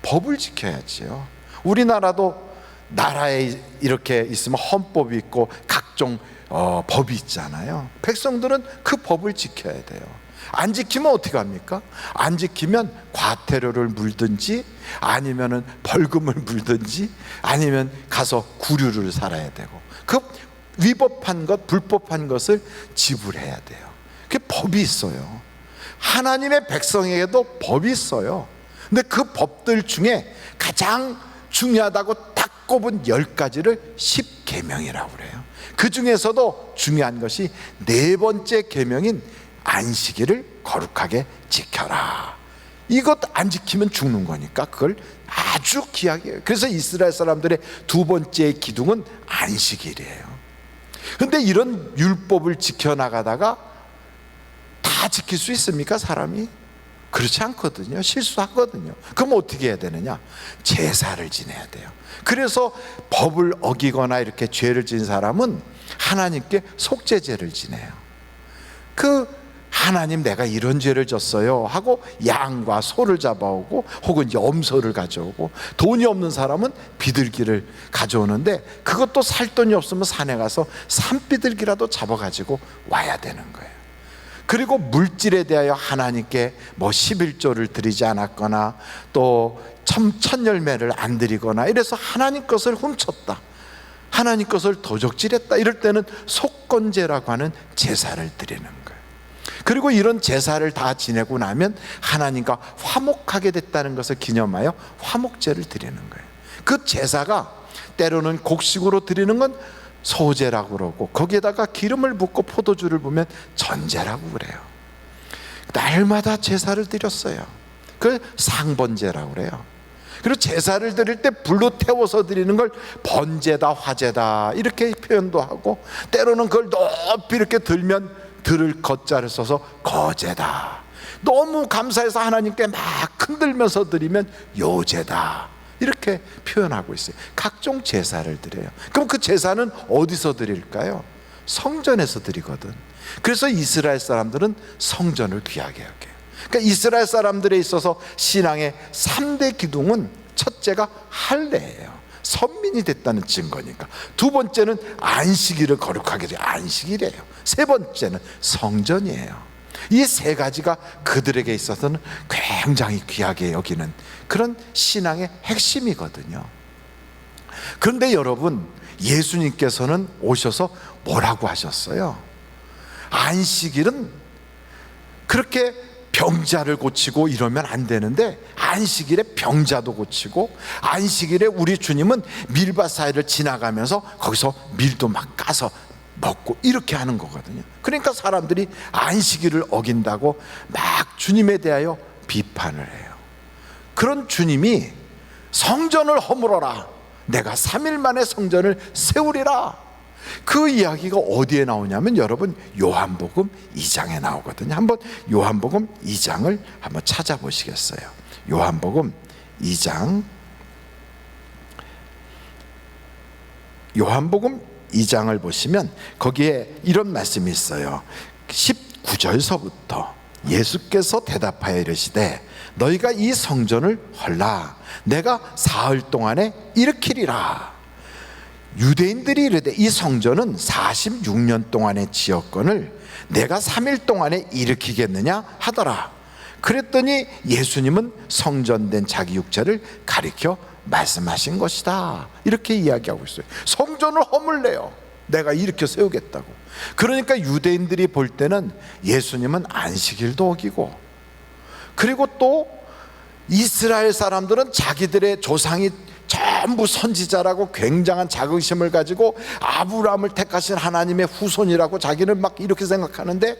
법을 지켜야지요. 우리나라도 나라에 이렇게 있으면 헌법이 있고 각종 법이 있잖아요. 백성들은 그 법을 지켜야 돼요. 안 지키면 어떻게 합니까? 안 지키면 과태료를 물든지 아니면은 벌금을 물든지 아니면 가서 구류를 살아야 되고, 그 위법한 것, 불법한 것을 지불해야 돼요. 그게 법이 있어요. 하나님의 백성에게도 법이 있어요. 근데 그 법들 중에 가장 중요하다고 딱 꼽은 10가지를 10계명이라고 그래요. 그 중에서도 중요한 것이 네 번째 계명인 안식일을 거룩하게 지켜라. 이것 안 지키면 죽는 거니까 그걸 아주 귀하게 해요. 그래서 이스라엘 사람들의 두 번째 기둥은 안식일이에요. 근데 이런 율법을 지켜나가다가 다 지킬 수 있습니까, 사람이? 그렇지 않거든요. 실수하거든요. 그럼 어떻게 해야 되느냐? 제사를 지내야 돼요. 그래서 법을 어기거나 이렇게 죄를 지은 사람은 하나님께 속죄제를 지내요. 하나님, 내가 이런 죄를 졌어요 하고 양과 소를 잡아오고 혹은 염소를 가져오고, 돈이 없는 사람은 비둘기를 가져오는데 그것도 살 돈이 없으면 산에 가서 산비둘기라도 잡아가지고 와야 되는 거예요. 그리고 물질에 대하여 하나님께 11조를 드리지 않았거나 또 천열매를 안 드리거나 이래서 하나님 것을 훔쳤다, 하나님 것을 도적질했다, 이럴 때는 속건제라고 하는 제사를 드리는 거예요. 그리고 이런 제사를 다 지내고 나면 하나님과 화목하게 됐다는 것을 기념하여 화목제를 드리는 거예요. 그 제사가 때로는 곡식으로 드리는 건 소제라고 그러고, 거기에다가 기름을 붓고 포도주를 부으면 전제라고 그래요. 날마다 제사를 드렸어요. 그걸 상번제라고 그래요. 그리고 제사를 드릴 때 불로 태워서 드리는 걸 번제다, 화제다 이렇게 표현도 하고, 때로는 그걸 높이 이렇게 들면 들을 거자를 써서 거제다, 너무 감사해서 하나님께 막 흔들면서 드리면 요제다 이렇게 표현하고 있어요. 각종 제사를 드려요. 그럼 그 제사는 어디서 드릴까요? 성전에서 드리거든. 그래서 이스라엘 사람들은 성전을 귀하게 여겨요. 그러니까 이스라엘 사람들에 있어서 신앙의 3대 기둥은, 첫째가 할례예요. 선민이 됐다는 증거니까. 두 번째는 안식일을 거룩하게 해요. 안식일이에요. 세 번째는 성전이에요. 이 세 가지가 그들에게 있어서는 굉장히 귀하게 여기는 그런 신앙의 핵심이거든요. 그런데 여러분, 예수님께서는 오셔서 뭐라고 하셨어요? 안식일은 그렇게 병자를 고치고 이러면 안 되는데, 안식일에 병자도 고치고, 안식일에 우리 주님은 밀밭 사이를 지나가면서 거기서 밀도 막 까서 먹고 이렇게 하는 거거든요. 그러니까 사람들이 안식일을 어긴다고 막 주님에 대하여 비판을 해요. 그런 주님이 성전을 허물어라, 내가 3일 만에 성전을 세우리라, 그 이야기가 어디에 나오냐면 여러분, 요한복음 2장에 나오거든요. 한번 요한복음 2장을 한번 찾아보시겠어요? 요한복음 2장, 요한복음 2장을 보시면 거기에 이런 말씀이 있어요. 19절서부터 예수께서 대답하여 이르시되 너희가 이 성전을 헐라, 내가 사흘 동안에 일으키리라. 유대인들이 이르되 이 성전은 46년 동안의 지었건을 내가 3일 동안에 일으키겠느냐 하더라. 그랬더니 예수님은 성전된 자기 육체를 가리켜 말씀하신 것이다, 이렇게 이야기하고 있어요. 성전을 허물래요. 내가 일으켜 세우겠다고. 그러니까 유대인들이 볼 때는 예수님은 안식일도 어기고, 그리고 또 이스라엘 사람들은 자기들의 조상이 전부 선지자라고 굉장한 자긍심을 가지고 아브라함을 택하신 하나님의 후손이라고 자기는 막 이렇게 생각하는데,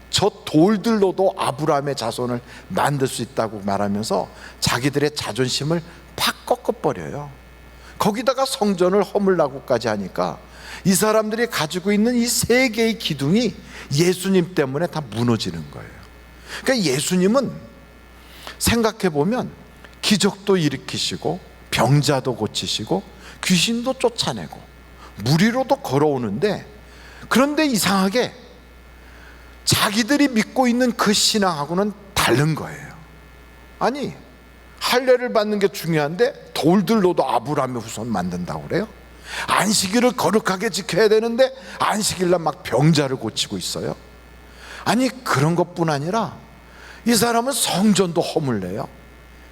저 돌들로도 아브라함의 자손을 만들 수 있다고 말하면서 자기들의 자존심을 팍 꺾어버려요. 거기다가 성전을 허물라고까지 하니까 이 사람들이 가지고 있는 이 세 개의 기둥이 예수님 때문에 다 무너지는 거예요. 그러니까 예수님은 생각해보면 기적도 일으키시고 병자도 고치시고 귀신도 쫓아내고 무리로도 걸어오는데, 그런데 이상하게 자기들이 믿고 있는 그 신앙하고는 다른 거예요. 아니, 할례를 받는 게 중요한데 돌들로도 아브라함의 후손 만든다고 그래요? 안식일을 거룩하게 지켜야 되는데 안식일날 막 병자를 고치고 있어요. 아니, 그런 것뿐 아니라 이 사람은 성전도 허물래요.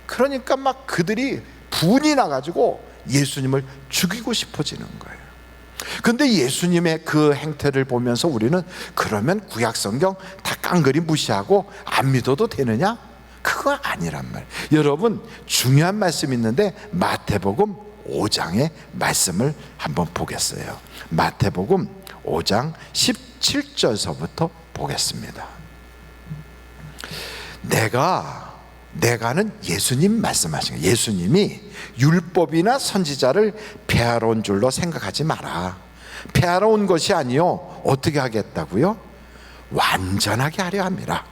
그러니까 막 그들이 분이 나가지고 예수님을 죽이고 싶어지는 거예요. 근데 예수님의 그 행태를 보면서 우리는 그러면 구약 성경 다 깡그리 무시하고 안 믿어도 되느냐? 그거 아니란 말이에요. 여러분, 중요한 말씀이 있는데 마태복음 5장의 말씀을 한번 보겠어요. 마태복음 5장 17절서부터 보겠습니다. 내가는 예수님 말씀하신 거예요. 예수님이 율법이나 선지자를 폐하러 온 줄로 생각하지 마라. 폐하러 온 것이 아니요 어떻게 하겠다고요? 완전하게 하려 함이라.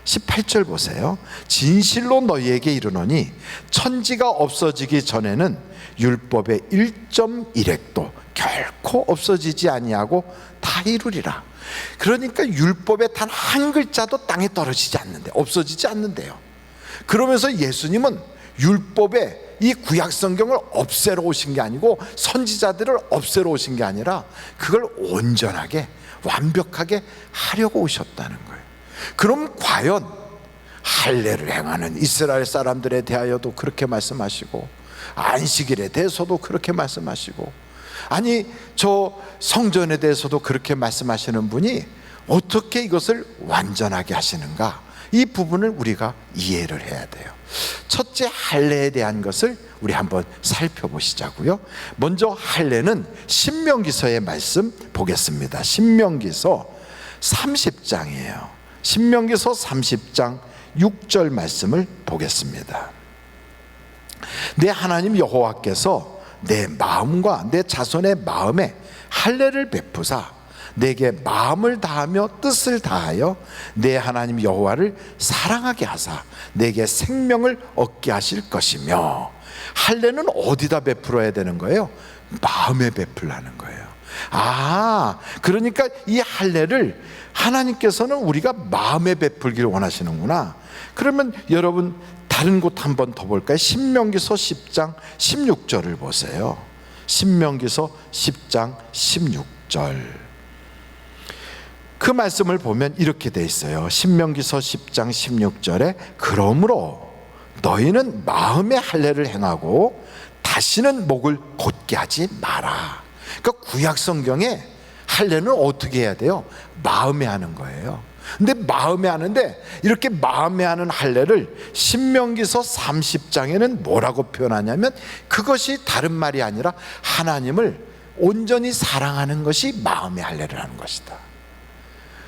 18절 보세요. 진실로 너희에게 이르노니 천지가 없어지기 전에는 율법의 1.1획도 결코 없어지지 아니하고 다 이루리라. 그러니까 율법의 단 한 글자도 땅에 떨어지지 않는데, 없어지지 않는데요. 그러면서 예수님은 율법의 이 구약 성경을 없애러 오신 게 아니고 선지자들을 없애러 오신 게 아니라 그걸 온전하게 완벽하게 하려고 오셨다는 거예요. 그럼 과연 할례를 행하는 이스라엘 사람들에 대하여도 그렇게 말씀하시고, 안식일에 대해서도 그렇게 말씀하시고, 아니 저 성전에 대해서도 그렇게 말씀하시는 분이 어떻게 이것을 완전하게 하시는가? 이 부분을 우리가 이해를 해야 돼요. 첫째, 할례에 대한 것을 우리 한번 살펴보시자고요. 먼저 할례는 신명기서의 말씀 보겠습니다. 신명기서 30장이에요. 신명기서 30장 6절 말씀을 보겠습니다. 내 하나님 여호와께서 내 마음과 내 자손의 마음에 할례를 베푸사 내게 마음을 다하며 뜻을 다하여 내 하나님 여호와를 사랑하게 하사 내게 생명을 얻게 하실 것이며. 할례는 어디다 베풀어야 되는 거예요? 마음에 베풀라는 거예요. 그러니까 이 할례를 하나님께서는 우리가 마음에 베풀기를 원하시는구나. 그러면 여러분 다른 곳 한 번 더 볼까요? 신명기서 10장 16절을 보세요. 신명기서 10장 16절. 그 말씀을 보면 이렇게 돼 있어요. 신명기서 10장 16절에 그러므로 너희는 마음의 할례를 행하고 다시는 목을 곧게 하지 마라. 그러니까 구약 성경에 할례는 어떻게 해야 돼요? 마음에 하는 거예요. 근데 마음에 하는데 이렇게 마음에 하는 할례를 신명기서 30장에는 뭐라고 표현하냐면 그것이 다른 말이 아니라 하나님을 온전히 사랑하는 것이 마음의 할례를 하는 것이다.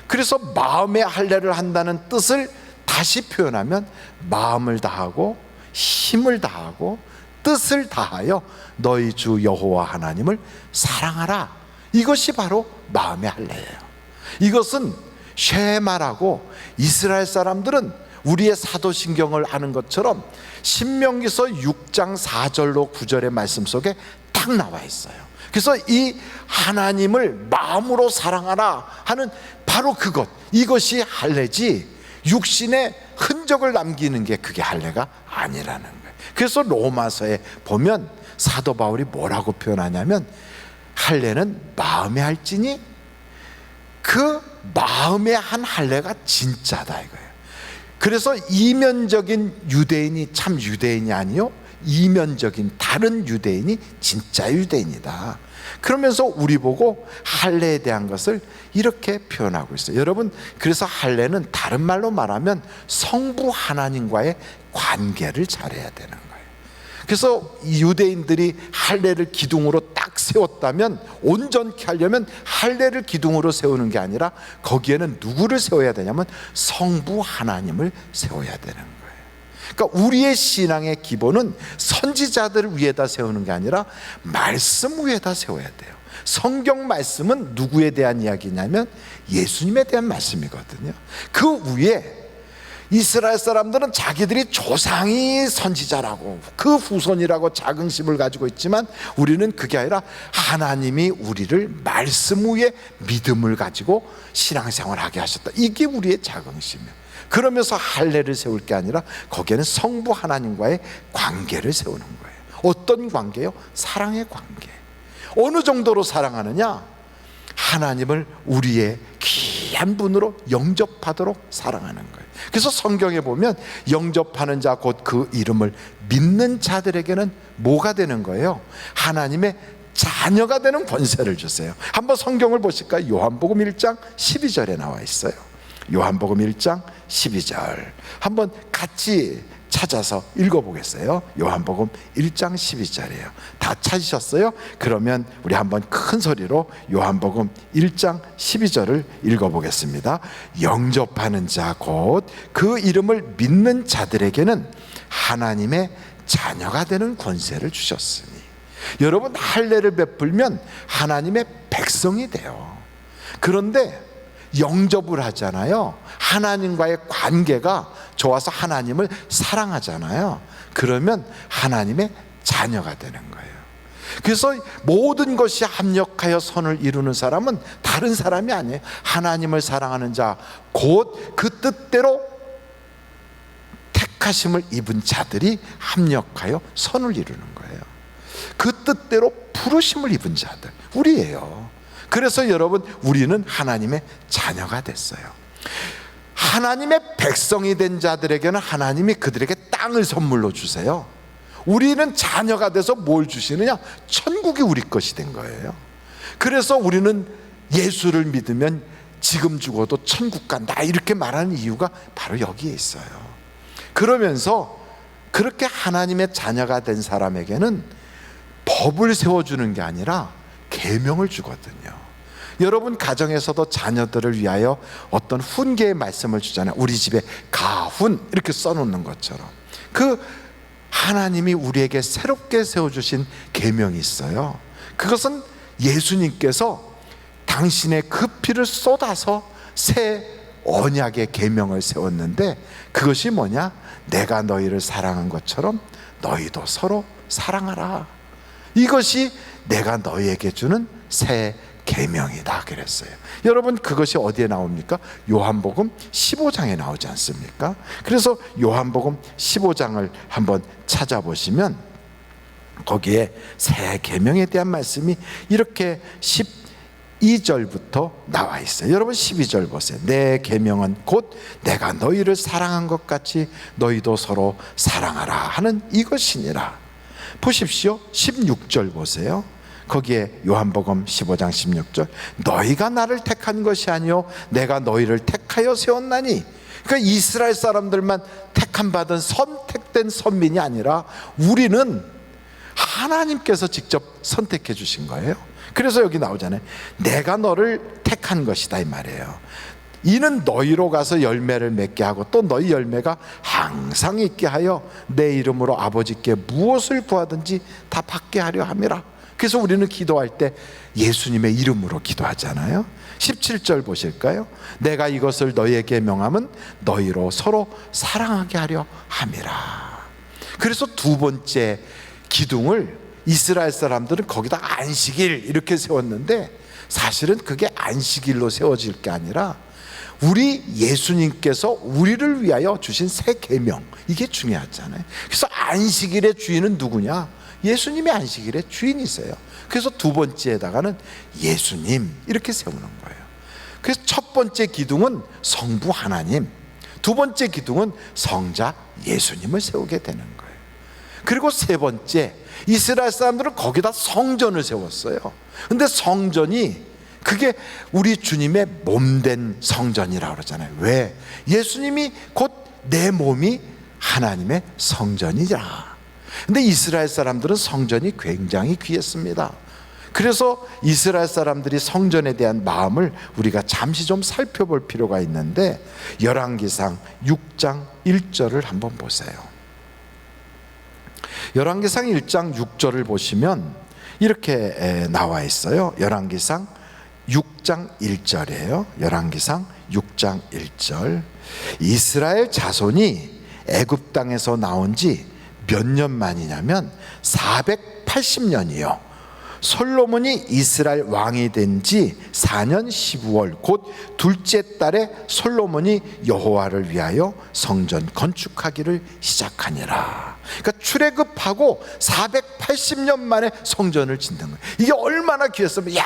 그래서 마음의 할례를 한다는 뜻을 다시 표현하면 마음을 다하고 힘을 다하고 뜻을 다하여 너희 주 여호와 하나님을 사랑하라. 이것이 바로 마음의 할례예요. 이것은 쉐마라고 이스라엘 사람들은 우리의 사도신경을 아는 것처럼 신명기서 6장 4절로 9절의 말씀 속에 딱 나와 있어요. 그래서 이 하나님을 마음으로 사랑하라 하는 바로 그것, 이것이 할례지 육신의 흔적을 남기는 게 그게 할례가 아니라는 거예요. 그래서 로마서에 보면 사도 바울이 뭐라고 표현하냐면 할례는 마음에 할지니 그 마음에 한 할례가 진짜다 이거예요. 그래서 이면적인 유대인이 참 유대인이 아니요 이면적인 다른 유대인이 진짜 유대인이다. 그러면서 우리 보고 할례에 대한 것을 이렇게 표현하고 있어요. 여러분, 그래서 할례는 다른 말로 말하면 성부 하나님과의 관계를 잘해야 되는 거예요. 그래서 유대인들이 할례를 기둥으로 딱 세웠다면 온전케 하려면 할례를 기둥으로 세우는 게 아니라 거기에는 누구를 세워야 되냐면 성부 하나님을 세워야 되는 거예요. 그러니까 우리의 신앙의 기본은 선지자들을 위에다 세우는 게 아니라 말씀 위에다 세워야 돼요. 성경 말씀은 누구에 대한 이야기냐면 예수님에 대한 말씀이거든요. 그 위에 이스라엘 사람들은 자기들이 조상이 선지자라고 그 후손이라고 자긍심을 가지고 있지만 우리는 그게 아니라 하나님이 우리를 말씀 위에 믿음을 가지고 신앙생활하게 하셨다. 이게 우리의 자긍심이에요. 그러면서 할례를 세울 게 아니라 거기에는 성부 하나님과의 관계를 세우는 거예요. 어떤 관계요? 사랑의 관계. 어느 정도로 사랑하느냐? 하나님을 우리의 귀한 분으로 영접하도록 사랑하는 거예요. 그래서 성경에 보면 영접하는 자 곧 그 이름을 믿는 자들에게는 뭐가 되는 거예요? 하나님의 자녀가 되는 권세를 주세요. 한번 성경을 보실까요? 요한복음 1장 12절에 나와 있어요. 요한복음 1장 12절 한번 같이 찾아서 읽어보겠어요. 요한복음 1장 12절이에요. 다 찾으셨어요? 그러면 우리 한번 큰 소리로 요한복음 1장 12절을 읽어보겠습니다. 영접하는 자 곧 그 이름을 믿는 자들에게는 하나님의 자녀가 되는 권세를 주셨으니. 여러분, 할례를 베풀면 하나님의 백성이 돼요. 그런데 영접을 하잖아요. 하나님과의 관계가 좋아서 하나님을 사랑하잖아요. 그러면 하나님의 자녀가 되는 거예요. 그래서 모든 것이 합력하여 선을 이루는 사람은 다른 사람이 아니에요. 하나님을 사랑하는 자 곧 그 뜻대로 택하심을 입은 자들이 합력하여 선을 이루는 거예요. 그 뜻대로 부르심을 입은 자들, 우리예요. 그래서 여러분, 우리는 하나님의 자녀가 됐어요. 하나님의 백성이 된 자들에게는 하나님이 그들에게 땅을 선물로 주세요. 우리는 자녀가 돼서 뭘 주시느냐? 천국이 우리 것이 된 거예요. 그래서 우리는 예수를 믿으면 지금 죽어도 천국 간다 이렇게 말하는 이유가 바로 여기에 있어요. 그러면서 그렇게 하나님의 자녀가 된 사람에게는 법을 세워주는 게 아니라 계명을 주거든요. 여러분 가정에서도 자녀들을 위하여 어떤 훈계의 말씀을 주잖아요. 우리 집에 가훈 이렇게 써놓는 것처럼 그 하나님이 우리에게 새롭게 세워주신 계명이 있어요. 그것은 예수님께서 당신의 그 피를 쏟아서 새 언약의 계명을 세웠는데 그것이 뭐냐? 내가 너희를 사랑한 것처럼 너희도 서로 사랑하라. 이것이 내가 너희에게 주는 새 계명이다 그랬어요. 여러분 그것이 어디에 나옵니까? 요한복음 15장에 나오지 않습니까? 그래서 요한복음 15장을 한번 찾아보시면 거기에 새 계명에 대한 말씀이 이렇게 12절부터 나와 있어요. 여러분 12절 보세요. 내 계명은 곧 내가 너희를 사랑한 것 같이 너희도 서로 사랑하라 하는 이것이니라. 보십시오. 16절 보세요. 거기에 요한복음 15장 16절 너희가 나를 택한 것이 아니요 내가 너희를 택하여 세웠나니. 그러니까 이스라엘 사람들만 택함 받은 선택된 선민이 아니라 우리는 하나님께서 직접 선택해 주신 거예요. 그래서 여기 나오잖아요. 내가 너를 택한 것이다 이 말이에요. 이는 너희로 가서 열매를 맺게 하고 또 너희 열매가 항상 있게 하여 내 이름으로 아버지께 무엇을 구하든지 다 받게 하려 함이라. 그래서 우리는 기도할 때 예수님의 이름으로 기도하잖아요. 17절 보실까요? 내가 이것을 너희에게 명함은 너희로 서로 사랑하게 하려 함이라. 그래서 두 번째 기둥을 이스라엘 사람들은 거기다 안식일 이렇게 세웠는데 사실은 그게 안식일로 세워질 게 아니라 우리 예수님께서 우리를 위하여 주신 새 계명, 이게 중요하잖아요. 그래서 안식일의 주인은 누구냐? 예수님이 안식일의 주인이세요. 그래서 두 번째에다가는 예수님 이렇게 세우는 거예요. 그래서 첫 번째 기둥은 성부 하나님, 두 번째 기둥은 성자 예수님을 세우게 되는 거예요. 그리고 세 번째, 이스라엘 사람들은 거기다 성전을 세웠어요. 근데 성전이 그게 우리 주님의 몸된 성전이라고 그러잖아요. 왜? 예수님이 곧 내 몸이 하나님의 성전이라. 근데 이스라엘 사람들은 성전이 굉장히 귀했습니다. 그래서 이스라엘 사람들이 성전에 대한 마음을 우리가 잠시 좀 살펴볼 필요가 있는데 열왕기상 6장 1절을 한번 보세요. 열왕기상 1장 6절을 보시면 이렇게 나와 있어요. 열왕기상 6장 1절이에요. 열왕기상 6장 1절. 이스라엘 자손이 애굽 땅에서 나온 지 몇 년 만이냐면 480년이요. 솔로몬이 이스라엘 왕이 된 지 4년 12월 곧 둘째 달에 솔로몬이 여호와를 위하여 성전 건축하기를 시작하니라. 그러니까 출애굽하고 480년 만에 성전을 짓는 거예요. 이게 얼마나 귀했으면, 야,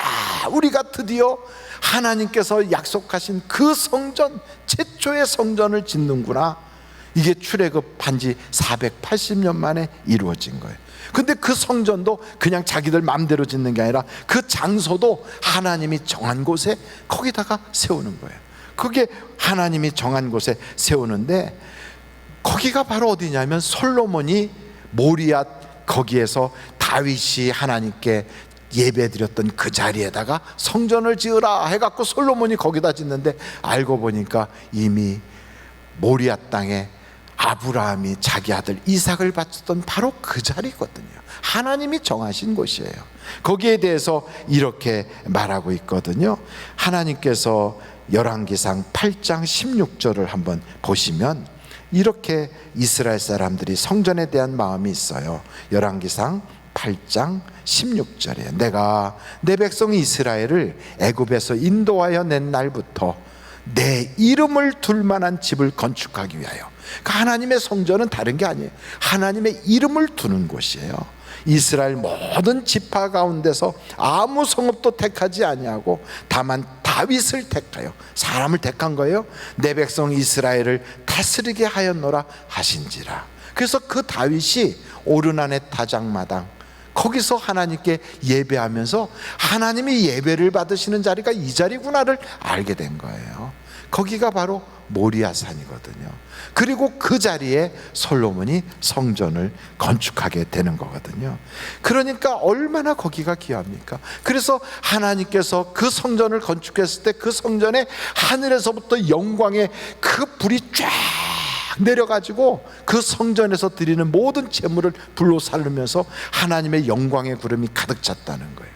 우리가 드디어 하나님께서 약속하신 그 성전, 최초의 성전을 짓는구나. 이게 출애굽한 지 480년 만에 이루어진 거예요. 근데 그 성전도 그냥 자기들 마음대로 짓는 게 아니라 그 장소도 하나님이 정한 곳에 거기다가 세우는 거예요. 그게 하나님이 정한 곳에 세우는데 거기가 바로 어디냐면 솔로몬이 모리아 거기에서 다윗이 하나님께 예배드렸던 그 자리에다가 성전을 지으라 해갖고 솔로몬이 거기다 짓는데 알고 보니까 이미 모리아 땅에 아브라함이 자기 아들 이삭을 바쳤던 바로 그 자리거든요. 하나님이 정하신 곳이에요. 거기에 대해서 이렇게 말하고 있거든요. 하나님께서 열왕기상 8장 16절을 한번 보시면 이렇게 이스라엘 사람들이 성전에 대한 마음이 있어요. 열왕기상 8장 16절에 내가 내 백성 이스라엘을 애굽에서 인도하여 낸 날부터 내 이름을 둘 만한 집을 건축하기 위하여. 그러니까 하나님의 성전은 다른 게 아니에요. 하나님의 이름을 두는 곳이에요. 이스라엘 모든 지파 가운데서 아무 성읍도 택하지 아니하고 다만 다윗을 택하여, 사람을 택한 거예요. 내 백성 이스라엘을 다스리게 하였노라 하신지라. 그래서 그 다윗이 오르난의 타작마당 거기서 하나님께 예배하면서 하나님이 예배를 받으시는 자리가 이 자리구나를 알게 된 거예요. 거기가 바로 모리아산이거든요. 그리고 그 자리에 솔로몬이 성전을 건축하게 되는 거거든요. 그러니까 얼마나 거기가 귀합니까? 그래서 하나님께서 그 성전을 건축했을 때 그 성전에 하늘에서부터 영광의 그 불이 쫙 내려가지고 그 성전에서 드리는 모든 제물을 불로 살르면서 하나님의 영광의 구름이 가득 찼다는 거예요.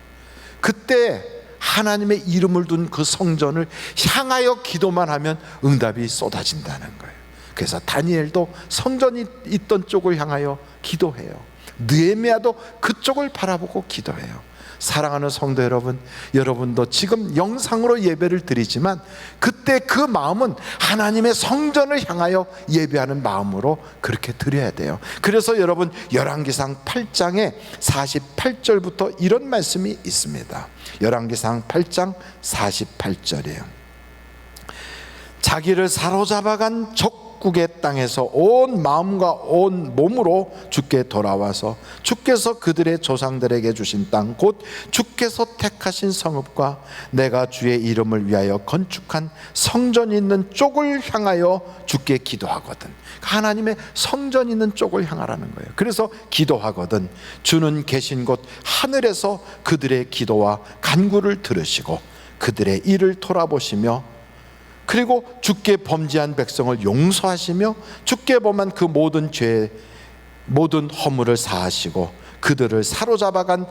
그때 하나님의 이름을 둔 그 성전을 향하여 기도만 하면 응답이 쏟아진다는 거예요. 그래서 다니엘도 성전이 있던 쪽을 향하여 기도해요. 느헤미야도 그쪽을 바라보고 기도해요. 사랑하는 성도 여러분, 여러분도 지금 영상으로 예배를 드리지만 그때 그 마음은 하나님의 성전을 향하여 예배하는 마음으로 그렇게 드려야 돼요. 그래서 여러분 열왕기상 8장에 48절부터 이런 말씀이 있습니다. 열왕기상 8장 48절이에요. 자기를 사로잡아간 적국의 땅에서 온 마음과 온 몸으로 주께 돌아와서 주께서 그들의 조상들에게 주신 땅 곧 주께서 택하신 성읍과 내가 주의 이름을 위하여 건축한 성전이 있는 쪽을 향하여 주께 기도하거든. 하나님의 성전 있는 쪽을 향하라는 거예요. 그래서 기도하거든 주는 계신 곳 하늘에서 그들의 기도와 간구를 들으시고 그들의 일을 돌아보시며 그리고 주께 범죄한 백성을 용서하시며 주께 범한 그 모든 죄 모든 허물을 사하시고 그들을 사로잡아간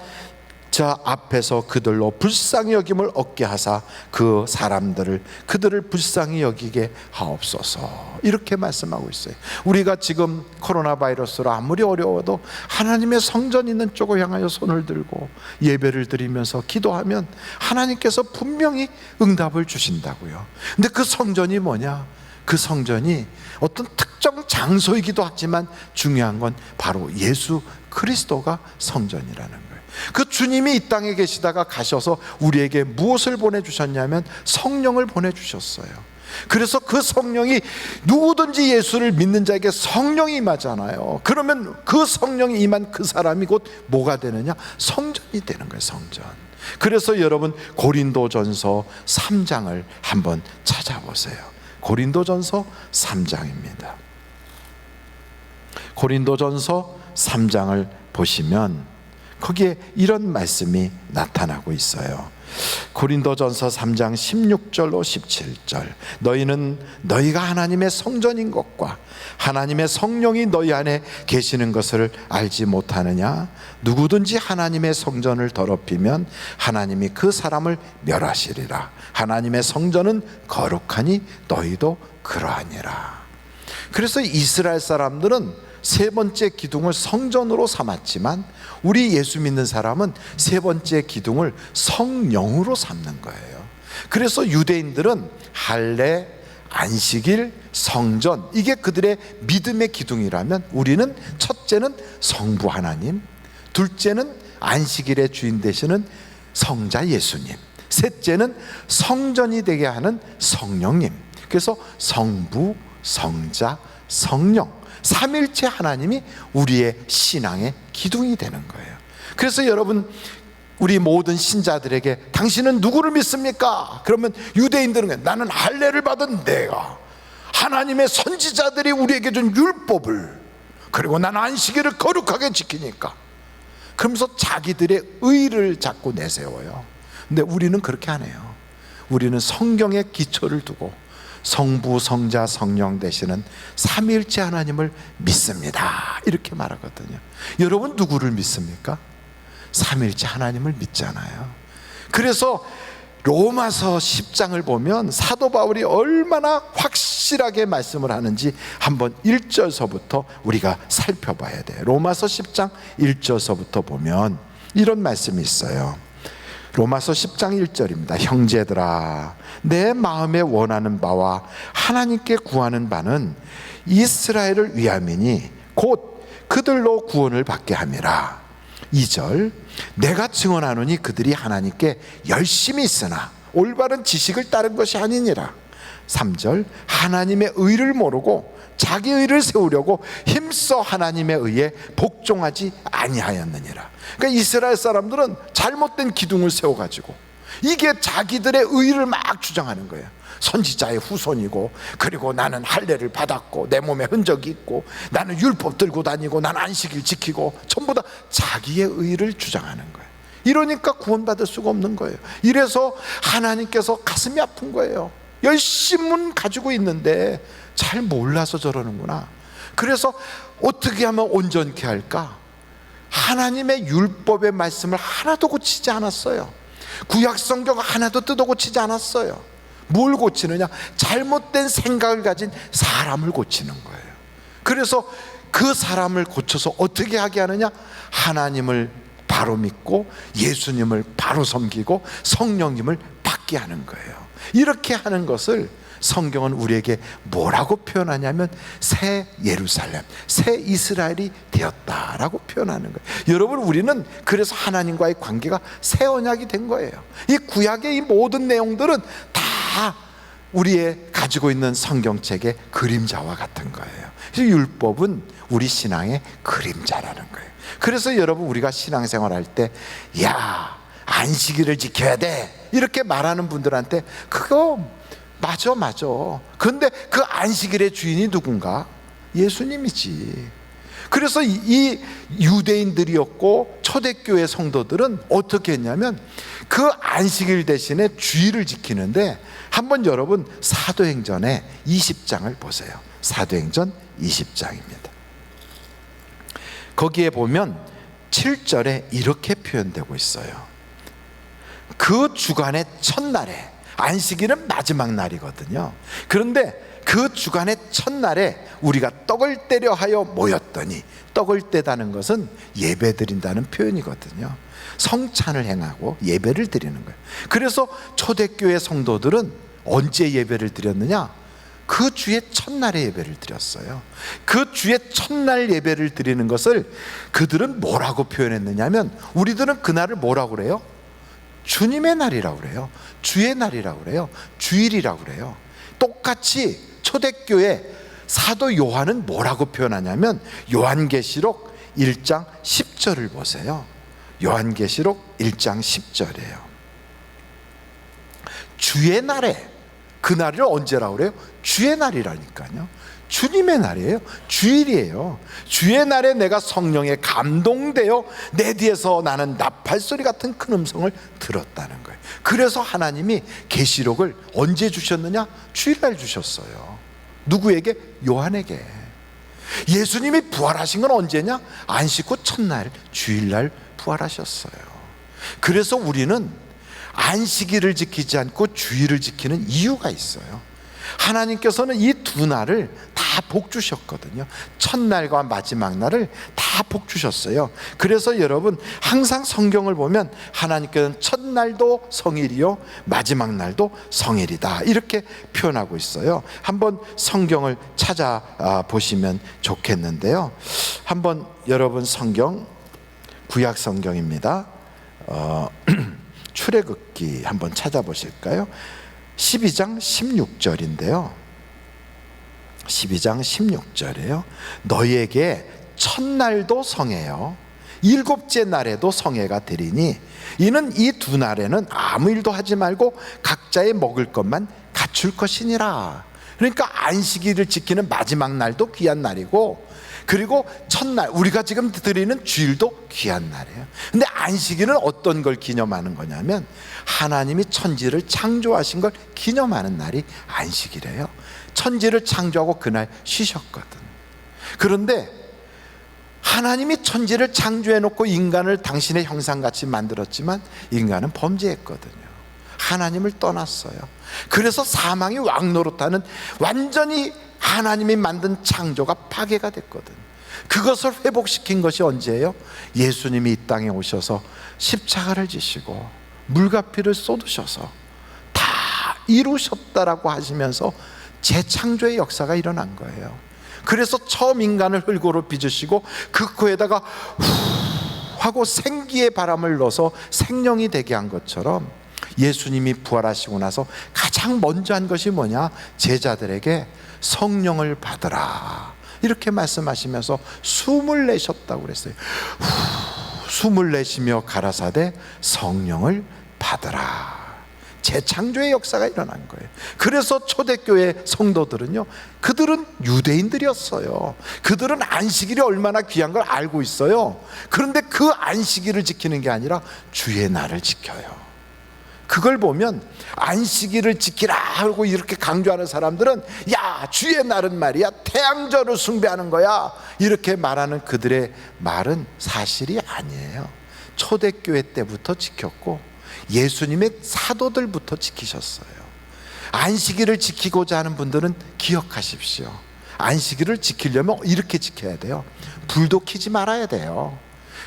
자 앞에서 그들로 불쌍히 여김을 얻게 하사 그 사람들을 그들을 불쌍히 여기게 하옵소서. 이렇게 말씀하고 있어요. 우리가 지금 코로나 바이러스로 아무리 어려워도 하나님의 성전 있는 쪽을 향하여 손을 들고 예배를 드리면서 기도하면 하나님께서 분명히 응답을 주신다고요. 근데 그 성전이 뭐냐? 그 성전이 어떤 특정 장소이기도 하지만 중요한 건 바로 예수 그리스도가 성전이라는 거예요. 그 주님이 이 땅에 계시다가 가셔서 우리에게 무엇을 보내주셨냐면 성령을 보내주셨어요. 그래서 그 성령이 누구든지 예수를 믿는 자에게 성령이 임하잖아요. 그러면 그 성령이 임한 그 사람이 곧 뭐가 되느냐? 성전이 되는 거예요. 성전. 그래서 여러분 고린도전서 3장을 한번 찾아보세요. 고린도전서 3장입니다. 고린도전서 3장을 보시면 거기에 이런 말씀이 나타나고 있어요. 고린도전서 3장 16절로 17절 너희는 너희가 하나님의 성전인 것과 하나님의 성령이 너희 안에 계시는 것을 알지 못하느냐? 누구든지 하나님의 성전을 더럽히면 하나님이 그 사람을 멸하시리라. 하나님의 성전은 거룩하니 너희도 그러하니라. 그래서 이스라엘 사람들은 세 번째 기둥을 성전으로 삼았지만 우리 예수 믿는 사람은 세 번째 기둥을 성령으로 삼는 거예요. 그래서 유대인들은 할례, 안식일, 성전 이게 그들의 믿음의 기둥이라면 우리는 첫째는 성부 하나님, 둘째는 안식일의 주인 되시는 성자 예수님, 셋째는 성전이 되게 하는 성령님. 그래서 성부, 성자, 성령 삼일체 하나님이 우리의 신앙의 기둥이 되는 거예요. 그래서 여러분 우리 모든 신자들에게 당신은 누구를 믿습니까? 그러면 유대인들은 나는 할례를 받은 내가 하나님의 선지자들이 우리에게 준 율법을 그리고 나는 안식일을 거룩하게 지키니까 그러면서 자기들의 의를 자꾸 내세워요. 근데 우리는 그렇게 안 해요. 우리는 성경에 기초를 두고 성부, 성자, 성령 되시는 삼위일체 하나님을 믿습니다. 이렇게 말하거든요. 여러분 누구를 믿습니까? 삼위일체 하나님을 믿잖아요. 그래서 로마서 10장을 보면 사도 바울이 얼마나 확실하게 말씀을 하는지 한번 1절서부터 우리가 살펴봐야 돼요. 로마서 10장 1절서부터 보면 이런 말씀이 있어요. 로마서 10장 1절입니다. 형제들아 내 마음에 원하는 바와 하나님께 구하는 바는 이스라엘을 위함이니 곧 그들로 구원을 받게 함이라. 2절 내가 증언하노니 그들이 하나님께 열심히 있으나 올바른 지식을 따른 것이 아니니라. 3절 하나님의 의를 모르고 자기 의를 세우려고 힘써 하나님에 의해 복종하지 아니하였느니라. 그러니까 이스라엘 사람들은 잘못된 기둥을 세워가지고 이게 자기들의 의를 막 주장하는 거예요. 선지자의 후손이고, 그리고 나는 할례를 받았고, 내 몸에 흔적이 있고, 나는 율법 들고 다니고, 나는 안식일 지키고, 전부 다 자기의 의를 주장하는 거예요. 이러니까 구원받을 수가 없는 거예요. 이래서 하나님께서 가슴이 아픈 거예요. 열심은 가지고 있는데 잘 몰라서 저러는구나. 그래서 어떻게 하면 온전케 할까? 하나님의 율법의 말씀을 하나도 고치지 않았어요. 구약 성경 하나도 뜯어 고치지 않았어요. 뭘 고치느냐? 잘못된 생각을 가진 사람을 고치는 거예요. 그래서 그 사람을 고쳐서 어떻게 하게 하느냐? 하나님을 바로 믿고 예수님을 바로 섬기고 성령님을 받게 하는 거예요. 이렇게 하는 것을 성경은 우리에게 뭐라고 표현하냐면 새 예루살렘, 새 이스라엘이 되었다라고 표현하는 거예요. 여러분, 우리는 그래서 하나님과의 관계가 새 언약이 된 거예요. 이 구약의 이 모든 내용들은 다 우리의 가지고 있는 성경책의 그림자와 같은 거예요. 그래서 율법은 우리 신앙의 그림자라는 거예요. 그래서 여러분, 우리가 신앙생활 할 때 야, 안식일을 지켜야 돼 이렇게 말하는 분들한테 그거 맞아. 그런데 그 안식일의 주인이 누군가? 예수님이지. 그래서 이 유대인들이었고 초대교회 성도들은 어떻게 했냐면 그 안식일 대신에 주일을 지키는데, 한번 여러분 사도행전의 20장을 보세요. 사도행전 20장입니다. 거기에 보면 7절에 이렇게 표현되고 있어요. 그 주간의 첫날에, 안식일은 마지막 날이거든요. 그런데 그 주간의 첫날에 우리가 떡을 떼려 하여 모였더니, 떡을 떼다는 것은 예배 드린다는 표현이거든요. 성찬을 행하고 예배를 드리는 거예요. 그래서 초대교회 성도들은 언제 예배를 드렸느냐? 그 주의 첫날에 예배를 드렸어요. 그 주의 첫날 예배를 드리는 것을 그들은 뭐라고 표현했느냐면, 우리들은 그날을 뭐라고 그래요? 주님의 날이라고 그래요. 주의 날이라고 그래요. 주일이라고 그래요. 똑같이 초대교회 사도 요한은 뭐라고 표현하냐면, 요한계시록 1장 10절을 보세요. 요한계시록 1장 10절이에요. 주의 날에, 그 날을 언제라고 그래요? 주의 날이라니까요. 주님의 날이에요. 주일이에요. 주의 날에 내가 성령에 감동되어 내 뒤에서 나는 나팔소리 같은 큰 음성을 들었다는 거예요. 그래서 하나님이 계시록을 언제 주셨느냐? 주일날 주셨어요. 누구에게? 요한에게. 예수님이 부활하신 건 언제냐? 안식 후 첫날 주일날 부활하셨어요. 그래서 우리는 안식일을 지키지 않고 주일을 지키는 이유가 있어요. 하나님께서는 이 두 날을 다 복 주셨거든요. 첫날과 마지막 날을 다 복 주셨어요. 그래서 여러분, 항상 성경을 보면 하나님께서는 첫날도 성일이요 마지막 날도 성일이다 이렇게 표현하고 있어요. 한번 성경을 찾아보시면 좋겠는데요. 한번 여러분 성경, 구약 성경입니다. 출애굽기 한번 찾아보실까요? 12장 16절인데요. 12장 16절이에요. 너희에게 첫날도 성회요 일곱째 날에도 성회가 되리니, 이는 이 두 날에는 아무 일도 하지 말고 각자의 먹을 것만 갖출 것이니라. 그러니까 안식일을 지키는 마지막 날도 귀한 날이고, 그리고 첫날 우리가 지금 드리는 주일도 귀한 날이에요. 근데 안식일은 어떤 걸 기념하는 거냐면, 하나님이 천지를 창조하신 걸 기념하는 날이 안식이래요. 천지를 창조하고 그날 쉬셨거든. 그런데 하나님이 천지를 창조해 놓고 인간을 당신의 형상같이 만들었지만 인간은 범죄했거든요. 하나님을 떠났어요. 그래서 사망이 왕노릇하는, 완전히 하나님이 만든 창조가 파괴가 됐거든. 그것을 회복시킨 것이 언제예요? 예수님이 이 땅에 오셔서 십자가를 지시고 물과 피를 쏟으셔서 다 이루셨다라고 하시면서 재창조의 역사가 일어난 거예요. 그래서 처음 인간을 흙으로 빚으시고 그 코에다가 후 하고 생기의 바람을 넣어서 생명이 되게 한 것처럼, 예수님이 부활하시고 나서 가장 먼저 한 것이 뭐냐? 제자들에게 성령을 받으라 이렇게 말씀하시면서 숨을 내셨다고 그랬어요. 숨을 내쉬며 가라사대 성령을 받으라. 재창조의 역사가 일어난 거예요. 그래서 초대교회 성도들은요, 그들은 유대인들이었어요. 그들은 안식일이 얼마나 귀한 걸 알고 있어요. 그런데 그 안식일을 지키는 게 아니라 주의 날을 지켜요. 그걸 보면 안식일을 지키라 하고 이렇게 강조하는 사람들은 야, 주의 날은 말이야 태양절을 숭배하는 거야 이렇게 말하는 그들의 말은 사실이 아니에요. 초대교회 때부터 지켰고 예수님의 사도들부터 지키셨어요. 안식일을 지키고자 하는 분들은 기억하십시오. 안식일을 지키려면 이렇게 지켜야 돼요. 불도 켜지 말아야 돼요.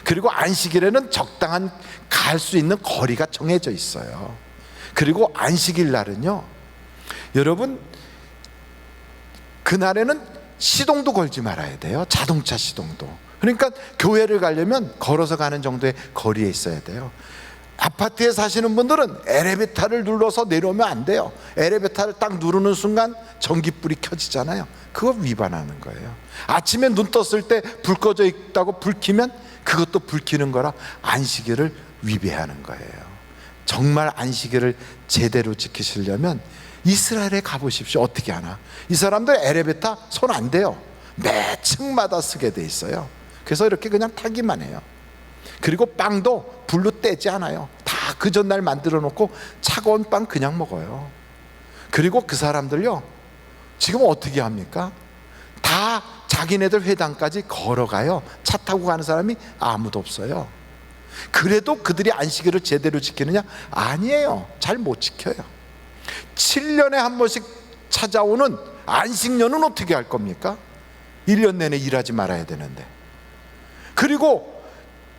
그리고 안식일에는 적당한 갈 수 있는 거리가 정해져 있어요. 그리고 안식일 날은요, 여러분 그날에는 시동도 걸지 말아야 돼요. 자동차 시동도. 그러니까 교회를 가려면 걸어서 가는 정도의 거리에 있어야 돼요. 아파트에 사시는 분들은 엘리베이터를 눌러서 내려오면 안 돼요. 엘리베이터를 딱 누르는 순간 전기불이 켜지잖아요. 그거 위반하는 거예요. 아침에 눈 떴을 때 불 꺼져 있다고 불 켜면 그것도 불 켜는 거라 안식일을 위배하는 거예요. 정말 안식일을 제대로 지키시려면 이스라엘에 가보십시오. 어떻게 하나? 이 사람들 엘리베이터 손 안 대요. 매 층마다 쓰게 돼 있어요. 그래서 이렇게 그냥 타기만 해요. 그리고 빵도 불로 떼지 않아요. 다 그 전날 만들어 놓고 차가운 빵 그냥 먹어요. 그리고 그 사람들요, 지금 어떻게 합니까? 다 자기네들 회당까지 걸어가요. 차 타고 가는 사람이 아무도 없어요. 그래도 그들이 안식일을 제대로 지키느냐? 아니에요. 잘 못 지켜요. 7년에 한 번씩 찾아오는 안식년은 어떻게 할 겁니까? 1년 내내 일하지 말아야 되는데. 그리고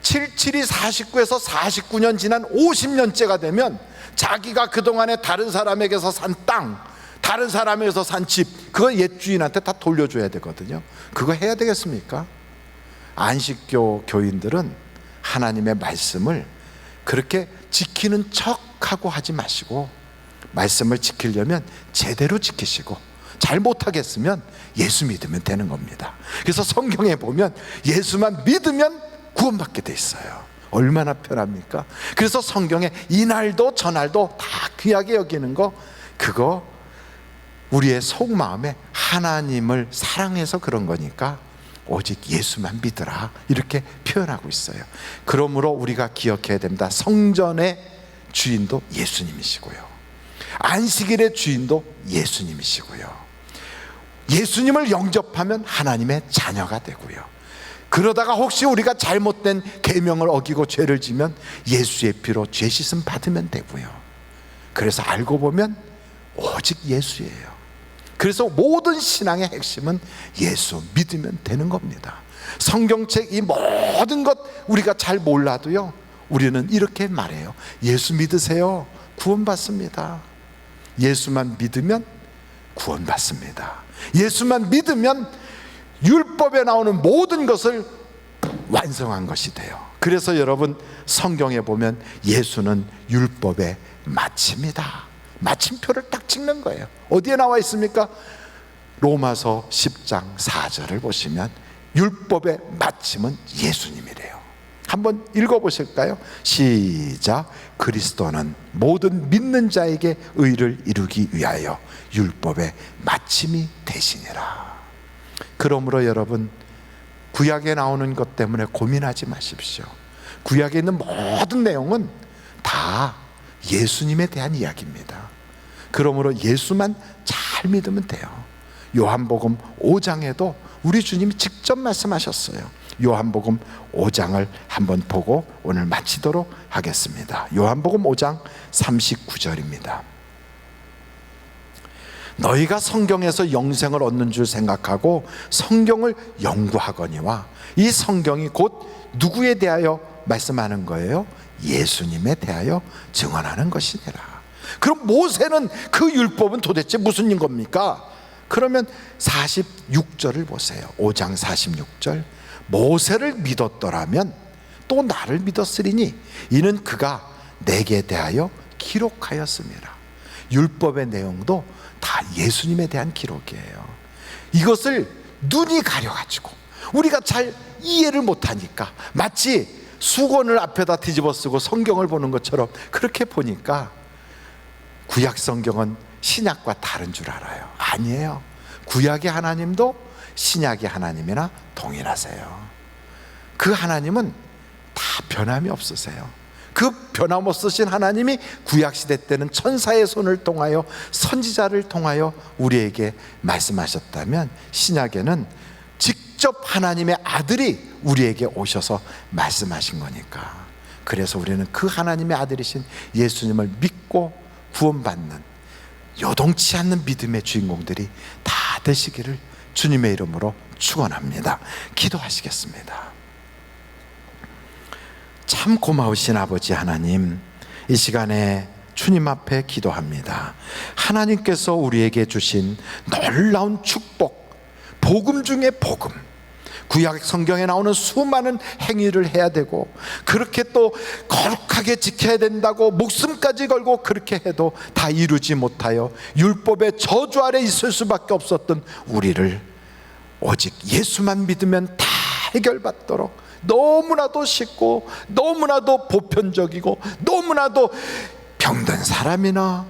77이 49에서 49년 지난 50년째가 되면 자기가 그동안에 다른 사람에게서 산 땅, 다른 사람에게서 산 집, 그거 옛 주인한테 다 돌려줘야 되거든요. 그거 해야 되겠습니까? 안식교 교인들은 하나님의 말씀을 그렇게 지키는 척하고 하지 마시고 말씀을 지키려면 제대로 지키시고 잘 못하겠으면 예수 믿으면 되는 겁니다. 그래서 성경에 보면 예수만 믿으면 구원받게 돼 있어요. 얼마나 편합니까? 그래서 성경에 이날도 저날도 다 귀하게 여기는 거, 그거 우리의 속마음에 하나님을 사랑해서 그런 거니까 오직 예수만 믿으라 이렇게 표현하고 있어요. 그러므로 우리가 기억해야 됩니다. 성전의 주인도 예수님이시고요, 안식일의 주인도 예수님이시고요, 예수님을 영접하면 하나님의 자녀가 되고요, 그러다가 혹시 우리가 잘못된 계명을 어기고 죄를 지면 예수의 피로 죄 씻음 받으면 되고요. 그래서 알고 보면 오직 예수예요. 그래서 모든 신앙의 핵심은 예수 믿으면 되는 겁니다. 성경책 이 모든 것 우리가 잘 몰라도요, 우리는 이렇게 말해요. 예수 믿으세요. 구원받습니다. 예수만 믿으면 구원받습니다. 예수만 믿으면 율법에 나오는 모든 것을 완성한 것이 돼요. 그래서 여러분 성경에 보면 예수는 율법의 마침이다, 마침표를 딱 찍는 거예요. 어디에 나와 있습니까? 로마서 10장 4절을 보시면 율법의 마침은 예수님이래요. 한번 읽어보실까요? 시작. 그리스도는 모든 믿는 자에게 의를 이루기 위하여 율법의 마침이 되시니라. 그러므로 여러분 구약에 나오는 것 때문에 고민하지 마십시오. 구약에 있는 모든 내용은 다 예수님에 대한 이야기입니다. 그러므로 예수만 잘 믿으면 돼요. 요한복음 5장에도 우리 주님이 직접 말씀하셨어요. 요한복음 5장을 한번 보고 오늘 마치도록 하겠습니다. 요한복음 5장 39절입니다. 너희가 성경에서 영생을 얻는 줄 생각하고 성경을 연구하거니와 이 성경이 곧 누구에 대하여 말씀하는 거예요? 예수님에 대하여 증언하는 것이니라. 그럼 모세는 그 율법은 도대체 무슨 겁니까? 그러면 46절을 보세요. 5장 46절. 모세를 믿었더라면 또 나를 믿었으리니 이는 그가 내게 대하여 기록하였습니다. 율법의 내용도 다 예수님에 대한 기록이에요. 이것을 눈이 가려가지고 우리가 잘 이해를 못하니까 마치 수건을 앞에다 뒤집어 쓰고 성경을 보는 것처럼 그렇게 보니까 구약 성경은 신약과 다른 줄 알아요. 아니에요. 구약의 하나님도 신약의 하나님이나 동일하세요. 그 하나님은 다 변함이 없으세요. 그 변함없으신 하나님이 구약시대 때는 천사의 손을 통하여 선지자를 통하여 우리에게 말씀하셨다면 신약에는 직접 하나님의 아들이 우리에게 오셔서 말씀하신 거니까. 그래서 우리는 그 하나님의 아들이신 예수님을 믿고 구원받는 요동치 않는 믿음의 주인공들이 다 되시기를 주님의 이름으로 축원합니다. 기도하시겠습니다. 참 고마우신 아버지 하나님, 이 시간에 주님 앞에 기도합니다. 하나님께서 우리에게 주신 놀라운 축복, 복음 중에 복음, 구약 성경에 나오는 수많은 행위를 해야 되고 그렇게 또 거룩하게 지켜야 된다고 목숨까지 걸고 그렇게 해도 다 이루지 못하여 율법의 저주 아래 있을 수밖에 없었던 우리를 오직 예수만 믿으면 다 해결받도록 너무나도 쉽고 너무나도 보편적이고 너무나도 병든 사람이나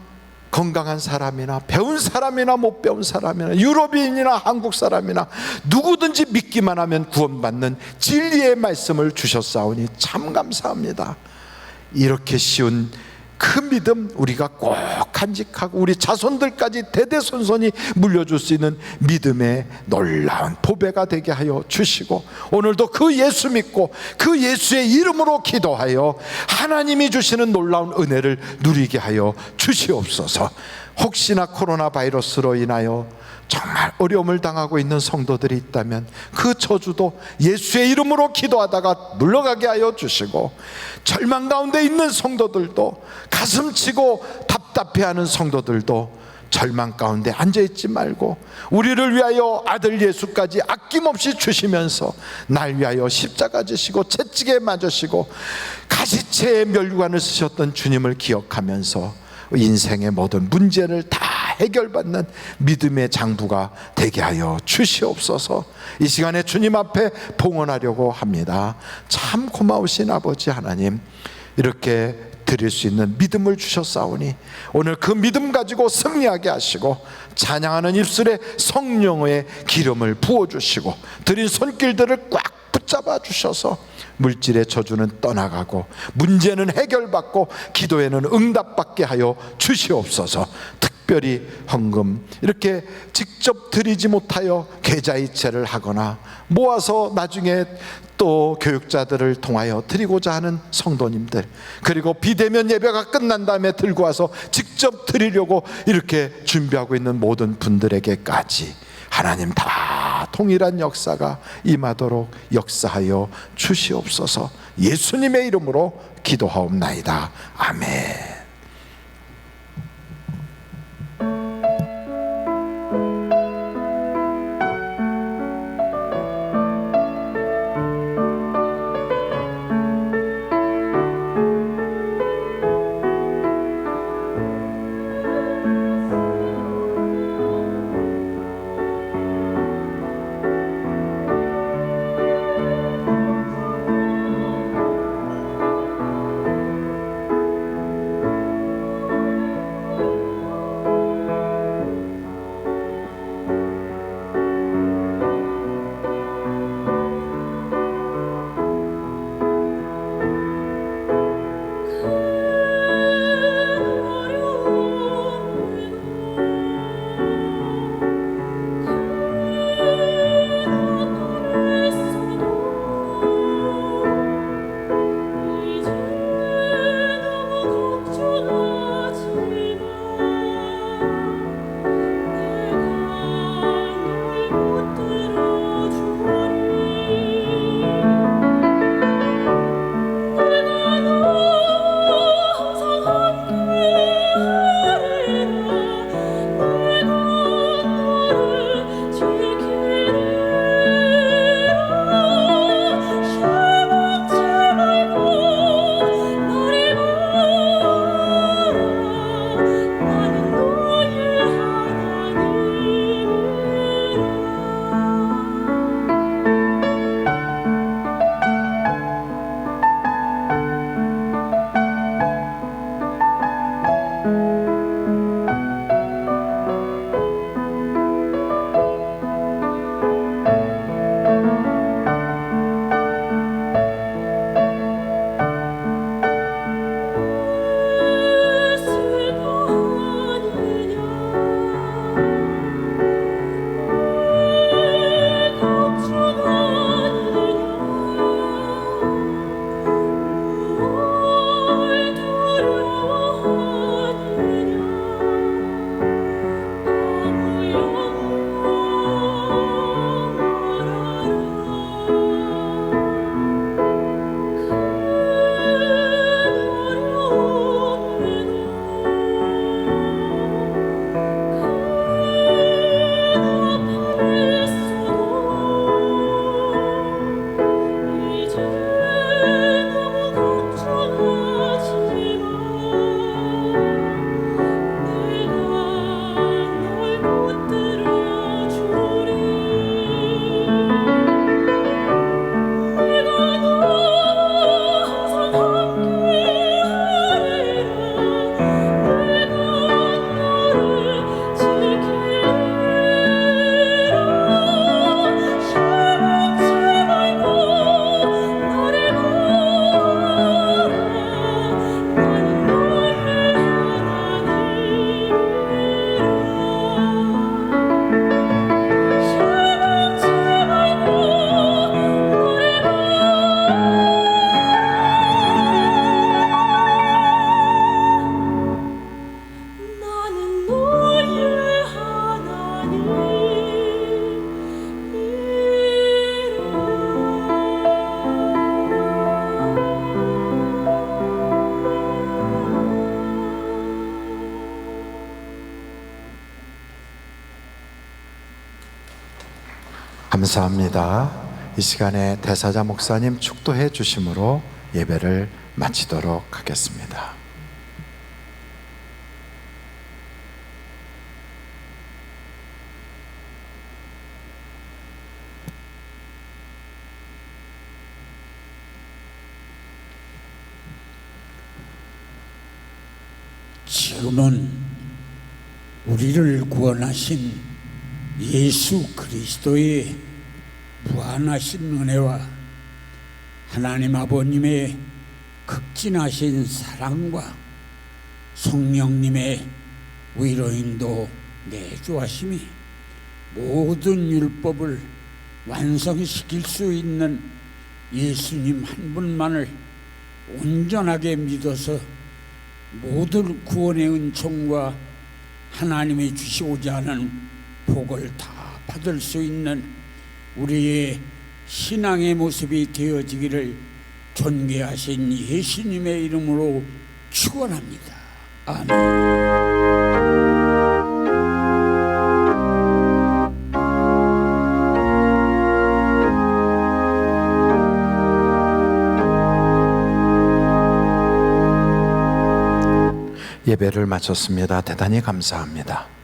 건강한 사람이나 배운 사람이나 못 배운 사람이나 유럽인이나 한국 사람이나 누구든지 믿기만 하면 구원받는 진리의 말씀을 주셨사오니 참 감사합니다. 이렇게 쉬운 그 믿음 우리가 꼭 간직하고 우리 자손들까지 대대손손이 물려줄 수 있는 믿음의 놀라운 보배가 되게 하여 주시고 오늘도 그 예수 믿고 그 예수의 이름으로 기도하여 하나님이 주시는 놀라운 은혜를 누리게 하여 주시옵소서. 혹시나 코로나 바이러스로 인하여 정말 어려움을 당하고 있는 성도들이 있다면 그 저주도 예수의 이름으로 기도하다가 물러가게 하여 주시고 절망 가운데 있는 성도들도 가슴치고 답답해하는 성도들도 절망 가운데 앉아있지 말고 우리를 위하여 아들 예수까지 아낌없이 주시면서 날 위하여 십자가 지시고 채찍에 맞으시고 가시체에 멸류관을 쓰셨던 주님을 기억하면서 인생의 모든 문제를 다 해결받는 믿음의 장부가 되게 하여 주시옵소서. 이 시간에 주님 앞에 봉헌하려고 합니다. 참 고마우신 아버지 하나님, 이렇게 드릴 수 있는 믿음을 주셨사오니 오늘 그 믿음 가지고 승리하게 하시고 찬양하는 입술에 성령의 기름을 부어주시고 드린 손길들을 꽉 붙잡아 주셔서 물질의 저주는 떠나가고 문제는 해결받고 기도에는 응답받게 하여 주시옵소서. 특별히 헌금 이렇게 직접 드리지 못하여 계좌이체를 하거나 모아서 나중에 또 교육자들을 통하여 드리고자 하는 성도님들, 그리고 비대면 예배가 끝난 다음에 들고 와서 직접 드리려고 이렇게 준비하고 있는 모든 분들에게까지 하나님 다 통일한 역사가 임하도록 역사하여 주시옵소서. 예수님의 이름으로 기도하옵나이다. 아멘. 감사합니다. 이 시간에 대사자 목사님 축도해 주심으로 예배를 마치도록 하겠습니다. 지금은 우리를 구원하신 예수 그리스도의 무한하신 은혜와 하나님 아버님의 극진하신 사랑과 성령님의 위로인도 내주하심이 모든 율법을 완성시킬 수 있는 예수님 한 분만을 온전하게 믿어서 모든 구원의 은총과 하나님이 주시고자 하는 복을 다 받을 수 있는 우리의 신앙의 모습이 되어지기를 존귀하신 예수님의 이름으로 축원합니다. 아멘. 예배를 마쳤습니다. 대단히 감사합니다.